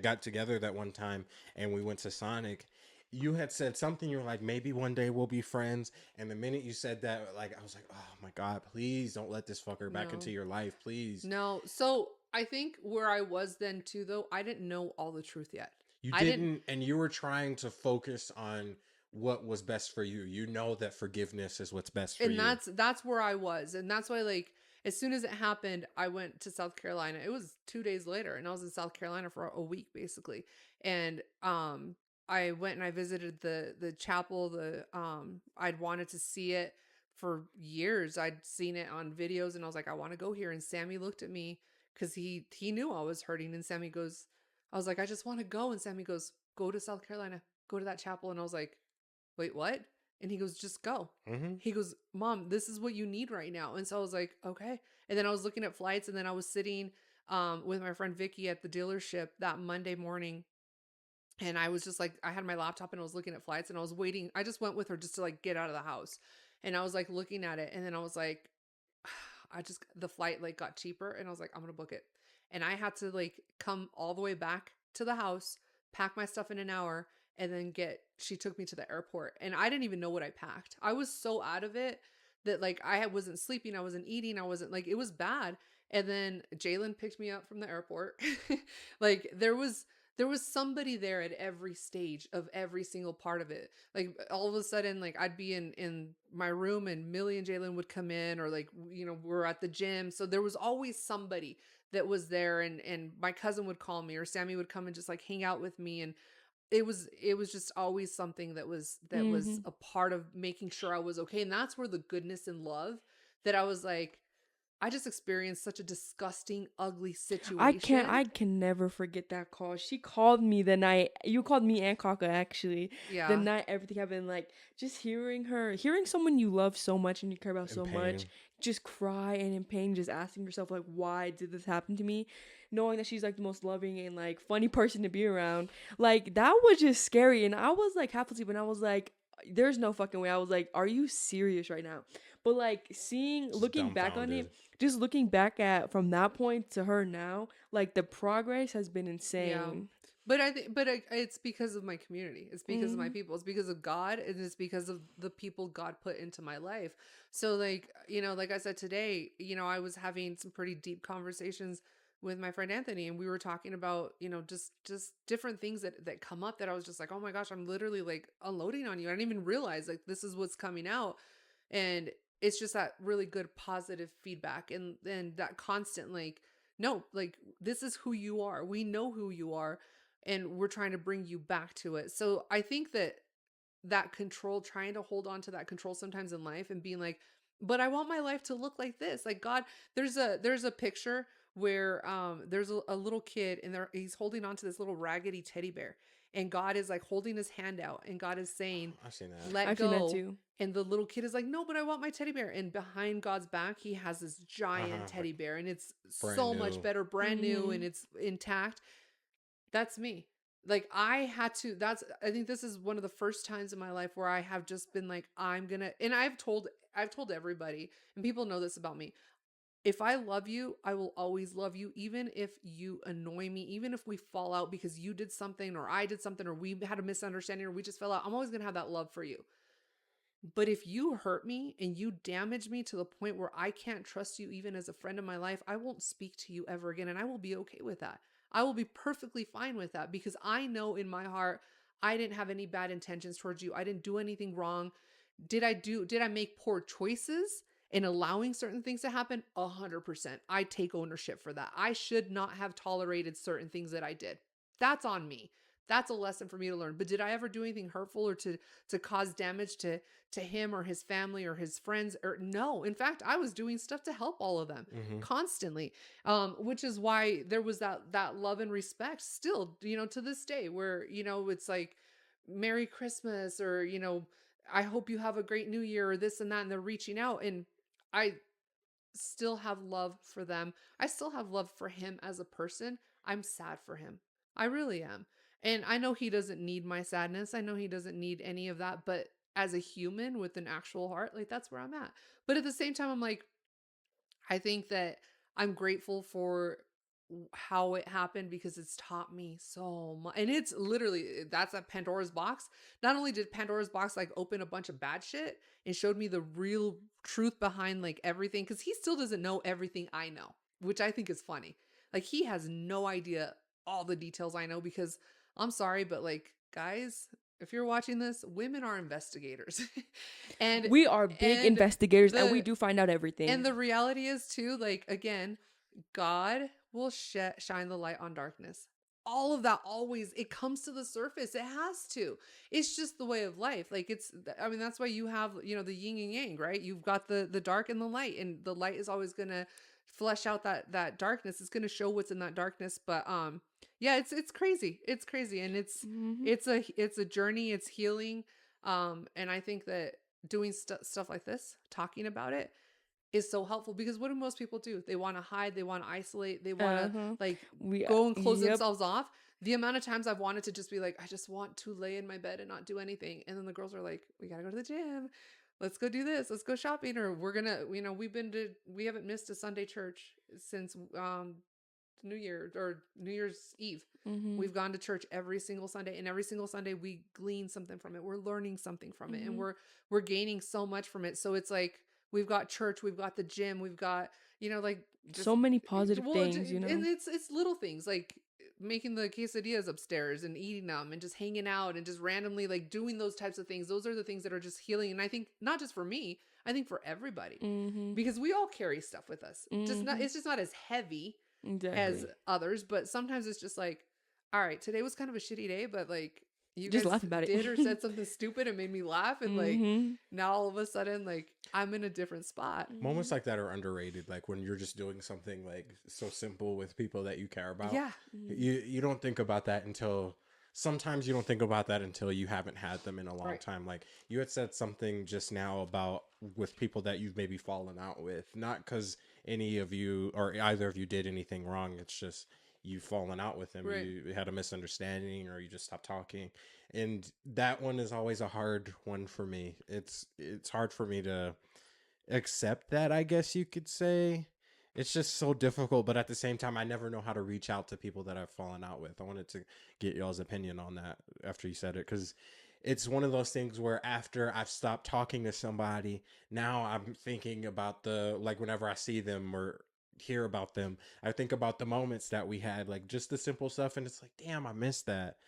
got together that one time and we went to Sonic. You had said something. You were like, maybe one day we'll be friends. And the minute you said that, like, I was like, oh my God, please don't let this fucker back No. into your life, please. No. So I think where I was then too, though, I didn't know all the truth yet. You I didn't, and you were trying to focus on what was best for you. You know that forgiveness is what's best for you. And that's where I was. And that's why, like, as soon as it happened, I went to South Carolina. It was 2 days later, and I was in South Carolina for a week, basically. And I went and I visited the chapel. I'd wanted to see it for years. I'd seen it on videos, and I was like, I want to go here. And Sammy looked at me because he knew I was hurting. And Sammy goes, I was like, I just want to go. And Sammy goes, go to South Carolina, go to that chapel. And I was like, wait, what? And he goes, just go. Mm-hmm. He goes, Mom, this is what you need right now. And so I was like, okay. And then I was looking at flights, and then I was sitting with my friend Vicky at the dealership that Monday morning. And I was just like, I had my laptop and I was looking at flights, and I was waiting. I just went with her just to like get out of the house. And I was like looking at it. And then I was like, the flight like got cheaper, and I was like, I'm going to book it. And I had to like come all the way back to the house, pack my stuff in an hour, and then she took me to the airport. And I didn't even know what I packed. I was so out of it that like wasn't sleeping, I wasn't eating, I wasn't like, it was bad. And then Jalen picked me up from the airport. Like there was somebody there at every stage of every single part of it. Like all of a sudden, like I'd be in my room and Millie and Jalen would come in, or like, we're at the gym. So there was always somebody that was there, and my cousin would call me, or Sammy would come and just like hang out with me. And it was just always something that was Mhm. a part of making sure I was okay. And that's where the goodness and love that I was like, I just experienced such a disgusting, ugly situation. I can never forget that call. She called me the night you called me and Kaka actually. The Yeah. night everything happened, like just hearing someone you love so much and you care about In so pain. much, just cry and in pain, just asking yourself like, why did this happen to me? Knowing that she's like the most loving and like funny person to be around. Like that was just scary. And I was like half asleep and I was like, there's no fucking way. I was like, are you serious right now? But like Just looking back on dumbfounded. it, just looking back at from that point to her now, like the progress has been Yeah. insane. But I think, it's because of my community. It's because of my Mhm. people. It's because of God, and it's because of the people God put into my life. So, like, like I said today, I was having some pretty deep conversations with my friend Anthony, and we were talking about, just different things that come up that I was just like, oh my gosh, I'm literally like unloading on you. I didn't even realize like this is what's coming out, and it's just that really good positive feedback, and that constant like, no, like this is who you are. We know who you are, and we're trying to bring you back to it. So I think that control, trying to hold on to that control sometimes in life, and being like, but I want my life to look like this. Like God, there's a picture where there's a little kid, and he's holding on to this little raggedy teddy bear, and God is like holding his hand out, and God is saying, I've seen that. let I've seen that go. too. And the little kid is like, no, but I want my teddy bear. And behind God's back, he has this giant teddy Like bear, and it's brand so much new. better, brand new, and Mhm. it's intact. That's me. Like I think this is one of the first times in my life where I have just been like, and I've told everybody, and people know this about me. If I love you, I will always love you, even if you annoy me, even if we fall out because you did something or I did something or we had a misunderstanding or we just fell out. I'm always going to have that love for you. But if you hurt me and you damage me to the point where I can't trust you even as a friend in my life, I won't speak to you ever again. And I will be okay with that. I will be perfectly fine with that, because I know in my heart, I didn't have any bad intentions towards you. I didn't do anything wrong. Did I make poor choices in allowing certain things to happen? 100%. I take ownership for that. I should not have tolerated certain things that I did. That's on me. That's a lesson for me to learn. But did I ever do anything hurtful or to cause damage to him or his family or his friends? Or no. In fact, I was doing stuff to help all of them Mm-hmm. constantly. Which is why there was that love and respect still, to this day, where, it's like Merry Christmas, or, I hope you have a great new year, or this and that, and they're reaching out, and I still have love for them. I still have love for him as a person. I'm sad for him. I really am. And I know he doesn't need my sadness. I know he doesn't need any of that, but as a human with an actual heart, like that's where I'm at. But at the same time, I'm like, I think that I'm grateful for how it happened, because it's taught me so much. And it's literally, that's a Pandora's box. Not only did Pandora's box like open a bunch of bad shit and showed me the real truth behind like everything, because he still doesn't know everything I know, which I think is funny. Like he has no idea all the details I know, because I'm sorry, but like, guys, if you're watching this, women are investigators. and We are big and investigators and we the do find out and everything. the reality is too, like, again, God will shine the light on darkness. All of that always, it comes to the surface. It has to. It's just the way of life. Like I mean, that's why you have, the yin and yang, right? You've got the dark and the light, and the light is always going to flesh out that darkness. It's going to show what's in that darkness. But yeah, it's crazy. It's crazy. And Mhm. it's a journey. It's healing. And I think that doing stuff like this, talking about it, is so helpful, because what do most people do? They want to hide, they want to isolate, they want to Uh-huh. like We go and close Yep. themselves off. The amount of times I've wanted to just be like, I just want to lay in my bed and not do anything. And then the girls are like, we got to go to the gym. Let's go do this. Let's go shopping. Or we're going to, we haven't missed a Sunday church since New Year or New Year's Eve. Mm-hmm. We've gone to church every single Sunday, and every single Sunday we glean something from it. We're learning something from it, and we're gaining so much from it. So it's like we've got church, we've got the gym, we've got, like just So many positive things, and it's little things like making the quesadillas upstairs and eating them and just hanging out and just randomly like doing those types of things. Those are the things that are just healing. And I think not just for me, I think for everybody, because we all carry stuff with us. It's just not as heavy as others, but sometimes it's just like, all right, today was kind of a shitty day, but like you just guys laugh about it. did or said something stupid and made me laugh, and like now all of a sudden like I'm in a different spot. Moments like that are underrated, like when you're just doing something like so simple with people that you care about. Yeah. You don't think about that until sometimes you don't think about that until you haven't had them in a long time. Like you had said something just now about with people that you've maybe fallen out with, not because any of you or either of you did anything wrong. It's just you've fallen out with them. Right. You had a misunderstanding or you just stopped talking. And that one is always a hard one for me. It's hard for me to accept that, I guess you could say. It's just so difficult, but at the same time, I never know how to reach out to people that I've fallen out with. I wanted to get y'all's opinion on that after you said it, because it's one of those things where after I've stopped talking to somebody, now I'm thinking about like whenever I see them or hear about them, I think about the moments that we had, like just the simple stuff, and it's like, damn, I missed that.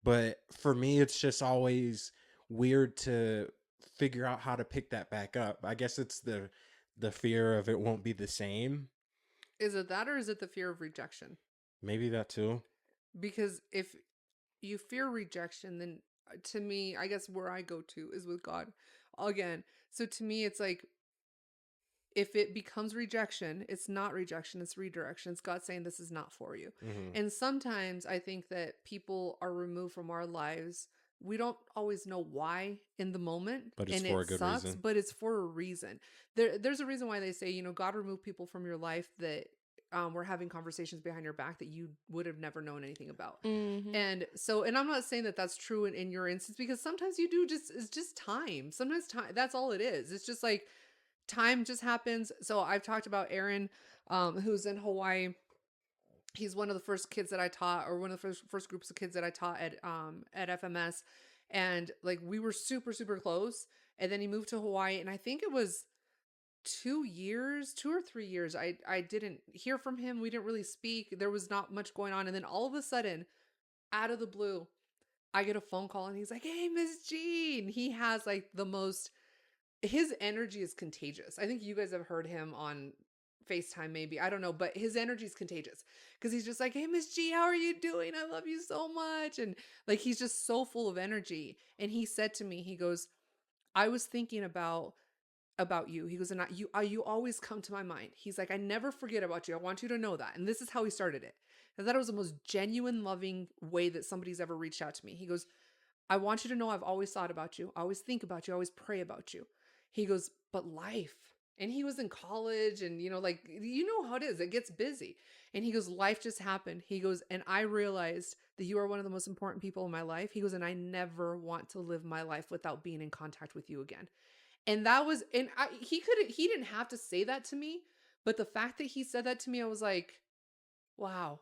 But for me, it's just always weird to figure out how to pick that back up. I guess it's the fear of it won't be the same. Is it that, or is it the fear of rejection? Maybe that too. Because if you fear rejection, then to me, I guess where I go to is with God again. So to me, it's like, if it becomes rejection, it's not rejection, it's redirection. It's God saying this is not for you. And sometimes I think that people are removed from our lives. We don't always know why in the moment, but it's and for it a good sucks, reason. but it's for a reason. There's a reason why they say, God removed people from your life that were having conversations behind your back that you would have never known anything about. And so, and I'm not saying that that's true in your instance, because sometimes you do it's just time. Sometimes time, that's all it is. It's just like time just happens. So I've talked about Aaron, who's in Hawaii. He's one of the first kids that I taught, or one of the first groups of kids that I taught at FMS. And like, we were super, super close. And then he moved to Hawaii. And I think it was 2 or 3 years. I didn't hear from him. We didn't really speak. There was not much going on. And then all of a sudden, out of the blue, I get a phone call and he's like, "Hey, Miss Jean." He has like his energy is contagious. I think you guys have heard him on FaceTime, maybe. I don't know, but his energy is contagious, because he's just like, "Hey, Miss G, how are you doing? I love you so much." And like, he's just so full of energy. And he said to me, he goes, "I was thinking about you." He goes, "And you always come to my mind." He's like, "I never forget about you. I want you to know that." And this is how he started it. I thought it was the most genuine, loving way that somebody's ever reached out to me. He goes, "I want you to know I've always thought about you. I always think about you. I always pray about you." He goes, "But life." And he was in college, and like, how it is. It gets busy. And he goes, "Life just happened." He goes, "And I realized that you are one of the most important people in my life." He goes, "And I never want to live my life without being in contact with you again." And that was, and he didn't have to say that to me, but the fact that he said that to me, I was like, wow.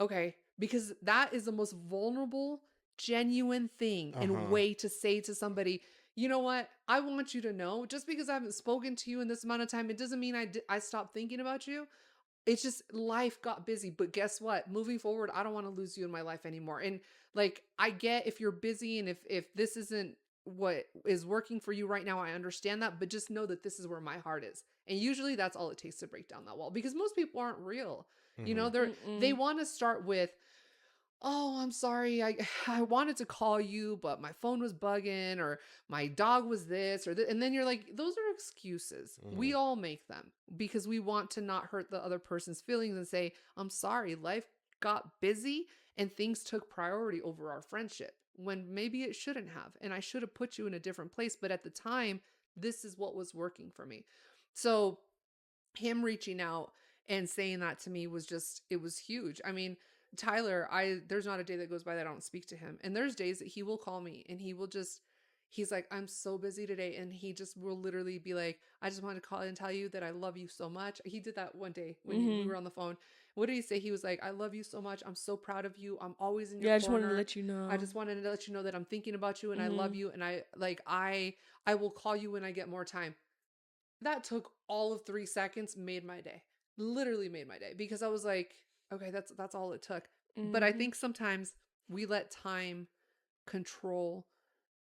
Okay. Because that is the most vulnerable, genuine thing and way to say to somebody, "You know what? I want you to know, just because I haven't spoken to you in this amount of time, it doesn't mean I stopped thinking about you. It's just life got busy. But guess what? Moving forward, I don't want to lose you in my life anymore." And like, I get if you're busy, and if this isn't what is working for you right now, I understand that, but just know that this is where my heart is. And usually that's all it takes to break down that wall, because most people aren't real. They want to start with, "Oh, I'm sorry. I wanted to call you, but my phone was bugging, or my dog was this or that." And then you're like, those are excuses. We all make them because we want to not hurt the other person's feelings and say, "I'm sorry, life got busy and things took priority over our friendship." when maybe it shouldn't have. And I should have put you in a different place. But at the time, this is what was working for me. So him reaching out and saying that to me was just, it was huge. I mean, Tyler, there's not a day that goes by that I don't speak to him. And there's days that he will call me and he's like, I'm so busy today. And he just will literally be like, I just wanted to call and tell you that I love you so much. He did that one day when we were on the phone. What did he say? He was like, I love you so much. I'm so proud of you. I'm always in your corner. I just wanted to let you know. I just wanted to let you know that I'm thinking about you and I love you. And I will call you when I get more time. That took all of 3 seconds, made my day. Literally made my day, because I was like, okay, that's all it took. But I think sometimes we let time control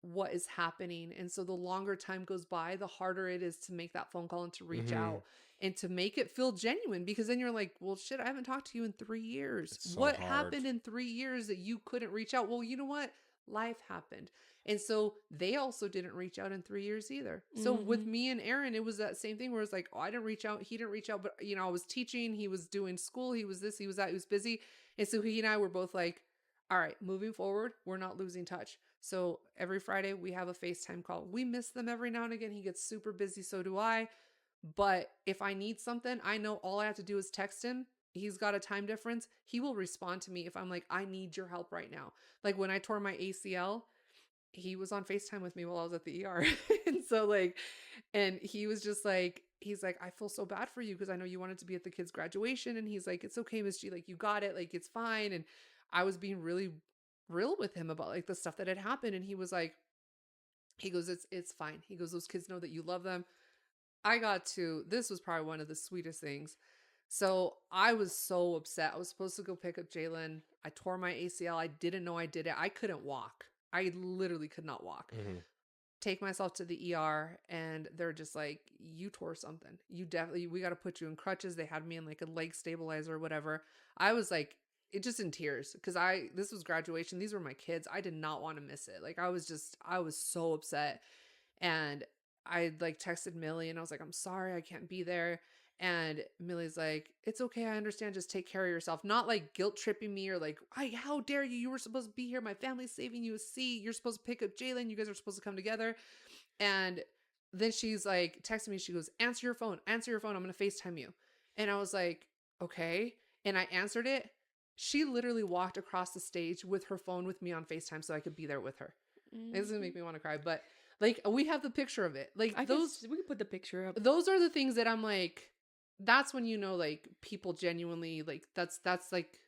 what is happening. And so the longer time goes by, the harder it is to make that phone call and to reach out and to make it feel genuine, because then you're like, well, shit, I haven't talked to you in 3 years. So what hard. happened in 3 years that you couldn't reach out? Well, you know what? Life happened. And so they also didn't reach out in 3 years either. So with me and Aaron, it was that same thing where it's like, oh, I didn't reach out. He didn't reach out, but I was teaching, he was doing school, he was this, he was that, he was busy. And so he and I were both like, all right, moving forward, we're not losing touch. So every Friday we have a FaceTime call. We miss them every now and again. He gets super busy. So do I. But if I need something, I know all I have to do is text him. He's got a time difference. He will respond to me if I'm like, I need your help right now. Like when I tore my ACL, he was on FaceTime with me while I was at the ER. And so and he was just like, he's like, I feel so bad for you because I know you wanted to be at the kids' graduation. And he's like, it's okay, Miss G, like you got it, like it's fine. And I was being really real with him about like the stuff that had happened. And he was like, he goes, it's fine. He goes, those kids know that you love them. This was probably one of the sweetest things. So I was so upset. I was supposed to go pick up Jalen. I tore my ACL. I didn't know I did it. I couldn't walk. I literally could not walk. Take myself to the ER and they're just like, you tore something. We got to put you in crutches. They had me in like a leg stabilizer or whatever. I was like, just in tears because this was graduation. These were my kids. I did not want to miss it. Like I was so upset. And I like texted Millie and I was like, I'm sorry, I can't be there. And Millie's like, it's okay, I understand, just take care of yourself. Not like guilt tripping me or like, how dare you? You were supposed to be here. My family's saving you a seat. You're supposed to pick up Jalen. You guys are supposed to come together. And then she's like texting me. She goes, answer your phone. I'm going to FaceTime you. And I was like, okay. And I answered it. She literally walked across the stage with her phone with me on FaceTime so I could be there with her. It's going to make me want to cry. But like, we have the picture of it. Like we can put the picture up. Those are the things that I'm like, that's when like people genuinely like that's like,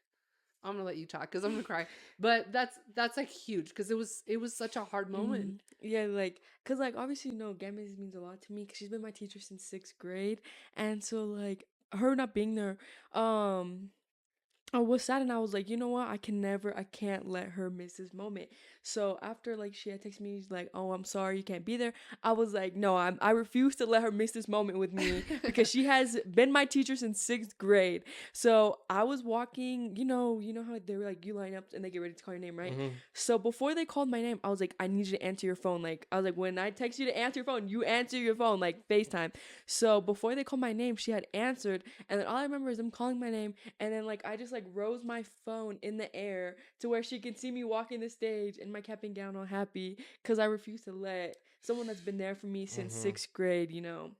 I'm gonna let you talk because I'm gonna cry, but that's like huge because it was such a hard moment. Yeah, like because like obviously Gammas means a lot to me because she's been my teacher since 6th grade, and so like her not being there, I was sad and I was like, you know what? I can't let her miss this moment. So after like she had texted me like, oh, I'm sorry you can't be there. I was like, no, I refuse to let her miss this moment with me because she has been my teacher since 6th grade. So I was walking, you know how they were like, you line up and they get ready to call your name, right? So before they called my name, I was like, I need you to answer your phone. Like, I was like, when I text you to answer your phone, you answer your phone, like FaceTime. So before they called my name, she had answered. And then all I remember is them calling my name. And then like, I just like rose my phone in the air to where she can see me walking the stage in my cap and gown all happy because I refuse to let someone that's been there for me since 6th grade,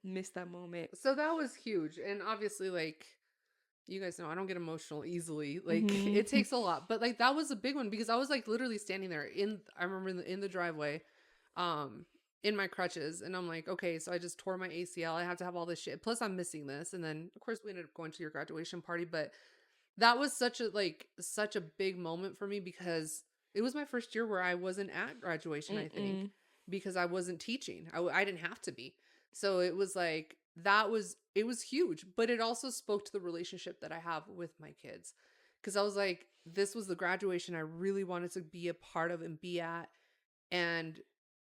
miss that moment. So that was huge. And obviously like, you guys know I don't get emotional easily. Like it takes a lot, but like that was a big one because I was like literally standing there I remember in the driveway, in my crutches, and I'm like, okay, so I just tore my ACL. I have to have all this shit. Plus I'm missing this. And then of course we ended up going to your graduation party, but that was such a big moment for me because it was my first year where I wasn't at graduation, I think, because I wasn't teaching. I didn't have to be. So it was like, it was huge, but it also spoke to the relationship that I have with my kids. Cause I was like, this was the graduation I really wanted to be a part of and be at. And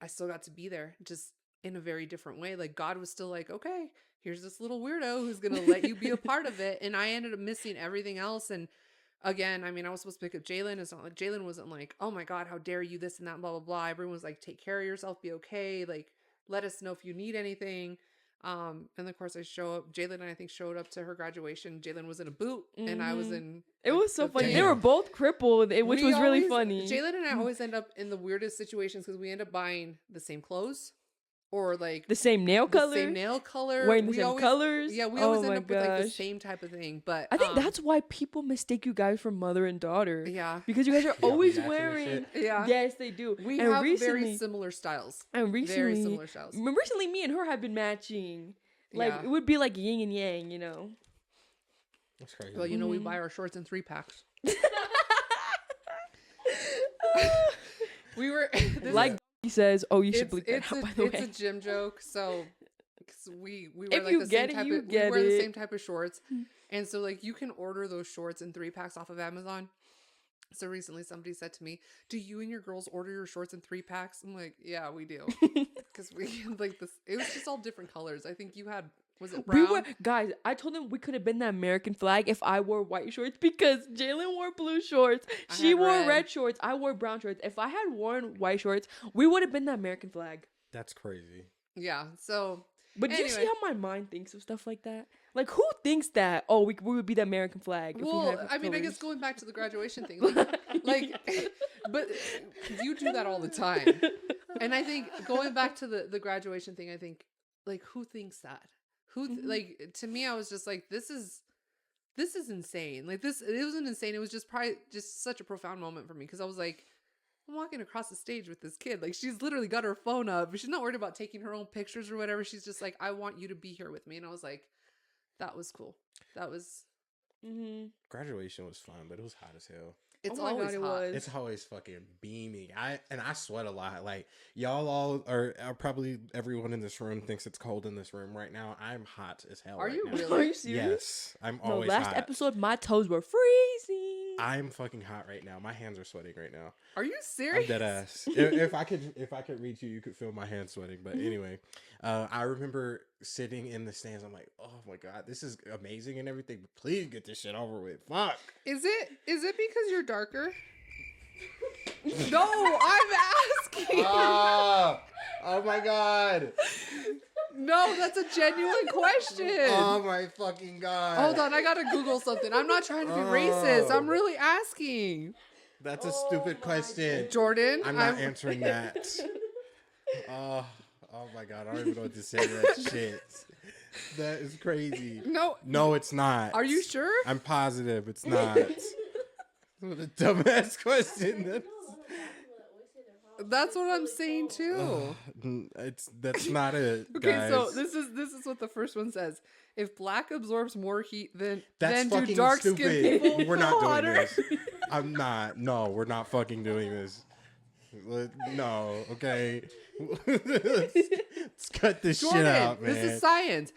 I still got to be there just in a very different way. Like God was still like, okay, here's this little weirdo who's going to let you be a part of it. And I ended up missing everything else. And again, I mean, I was supposed to pick up Jalen. It's not like Jalen wasn't like, oh my God, how dare you, this and that, blah, blah, blah. Everyone was like, take care of yourself, be okay. Like, let us know if you need anything. And of course I show up. Jalen and I think showed up to her graduation. Jalen was in a boot, and I was in. It was so funny. thing. They were both crippled, which We was really always- funny. Jalen and I always end up in the weirdest situations because we end up buying the same clothes, or like The same nail the color, same nail color, wearing the We same always- colors. Yeah, we Oh always my end up with like the gosh. same type of thing. But I think that's why people mistake you guys for mother and daughter. yeah, Because you guys are Y'all be always matching and wearing. shit. yeah. Yes, they do. We and have recently, very similar styles. and recently, Very similar styles. recently, me and her have been matching. Like Yeah. it would be like yin and yang, you know. That's crazy. Well, you know, we buy our shorts in 3-packs. We were this Like is- he says, oh, you should bleep that it's out. a, By the it's way, a gym joke. So 'cause we wear If like you the get same it, type you of get we wear the it. same type of shorts, and so like you can order those shorts in 3-packs off of Amazon. So recently somebody said to me, "Do you and your girls order your shorts in 3-packs?" I'm like, "Yeah, we do," because we like this. It was just all different colors. I think you had was it brown? we were guys. I told them we could have been the American flag if I wore white shorts because Jalen wore blue shorts. I She had wore red. red shorts. I wore brown shorts. If I had worn white shorts, we would have been the American flag. That's crazy. Yeah. So But do you see Anyway. how my mind thinks of stuff like that? Like, who thinks that? Oh, we would be the American flag. If we well, had I mean, I guess colors? going back to the graduation thing, like, but you do that all the time. And I think going back to the graduation thing, I think like who thinks that? Like to me, I was just like, this is insane. Like it wasn't insane. It was just probably just such a profound moment for me because I was like, I'm walking across the stage with this kid. Like she's literally got her phone up. She's not worried about taking her own pictures or whatever. She's just like, I want you to be here with me. And I was like, that was cool. That was. Graduation was fun, but it was hot as hell. It's Oh my always God, it hot. was. It's always fucking beaming. I sweat a lot. Like y'all all are probably everyone in this room thinks it's cold in this room right now. I'm hot as hell. Are right you now. really? Are you serious? Yes, I'm No, always last hot. episode, my toes were freezing. I'm fucking hot right now. My hands are sweating right now. Are you I'm serious? dead ass. if I could reach you, you could feel my hands sweating. But anyway, I remember sitting in the stands. I'm like, oh my god, this is amazing and everything. But please get this shit over with. Fuck. Is it because you're darker? No, I'm asking. Oh my god. No, that's a genuine question. Oh my fucking god. Hold on, I gotta Google something. I'm not trying to be racist. I'm really asking. That's a stupid question. Jordan, I'm not answering that. Oh my god, I don't even know what to say to that shit. That is crazy. No, it's not. Are you sure? I'm positive it's not. What a dumbass question. That's what I'm saying too. That's not it. Okay, guys. so this is what the first one says. If black absorbs more heat than That's do fucking dark stupid. skinned people, We're not hotter. doing this. I'm not. No, we're not fucking doing this. No, okay. Let's cut this shit Jordan, out, man. this is science.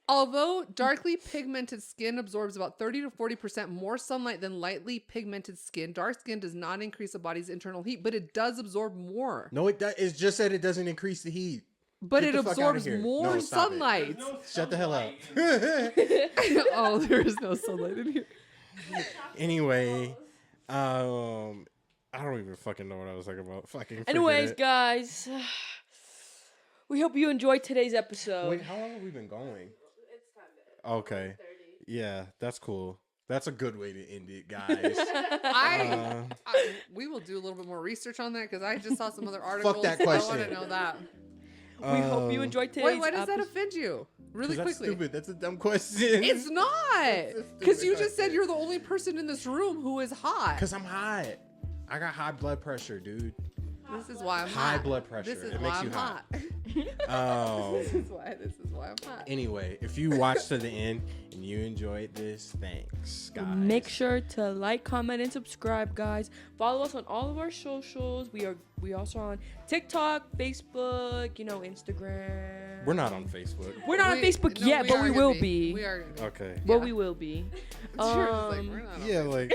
Although darkly pigmented skin absorbs about 30 to 40% more sunlight than lightly pigmented skin, dark skin does not increase the body's internal heat, but it does absorb more. No, it's just that it doesn't increase the heat. But Get it the fuck outta absorbs here. more No, stop it. sunlight. Shut the hell up. Oh, there is no sunlight in here. Anyway, I don't even fucking know what I was talking about. Fucking forget Anyways, it. guys, we hope you enjoyed today's episode. Wait, how long have we been going? Okay. Yeah, that's cool. That's a good way to end it, guys. We will do a little bit more research on that because I just saw some other articles. that I question. want to know that. We hope you enjoyed today's Wait, why does that episode. offend you? Really that's quickly. stupid. That's a dumb question. It's not. a Because stupid you just said question. you're the only person in this room who is hot. Because I'm hot. I got high blood pressure, dude. This is why I'm High hot. blood pressure. This is It why makes I'm you hot. hot. This is why I'm hot. Anyway, if you watched to the end and you enjoyed this, thanks, guys. Make sure to like, comment, and subscribe, guys. Follow us on all of our socials. We also on TikTok, Facebook, Instagram. We're not on Facebook. We're not on Facebook no, yet, but are we gonna will be. We are gonna be. Okay. But Yeah. we will be. You're just like, we're not on Yeah, like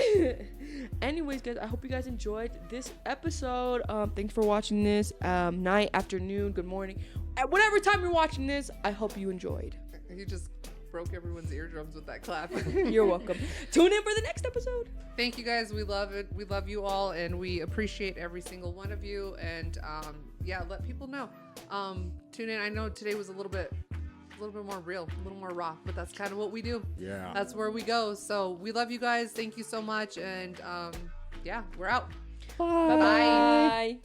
Anyways, guys, I hope you guys enjoyed this episode. Thanks for watching this. Night, afternoon, good morning. At whatever time you're watching this, I hope you enjoyed. You just broke everyone's eardrums with that clap. You're welcome. Tune in for the next episode. Thank you guys. We love it. We love you all, and we appreciate every single one of you. And yeah, let people know. Tune in. I know today was a little bit a little bit more real, a little more raw, but that's kind of what we do. Yeah. That's where we go. So we love you guys. Thank you so much. And yeah, we're out. Bye.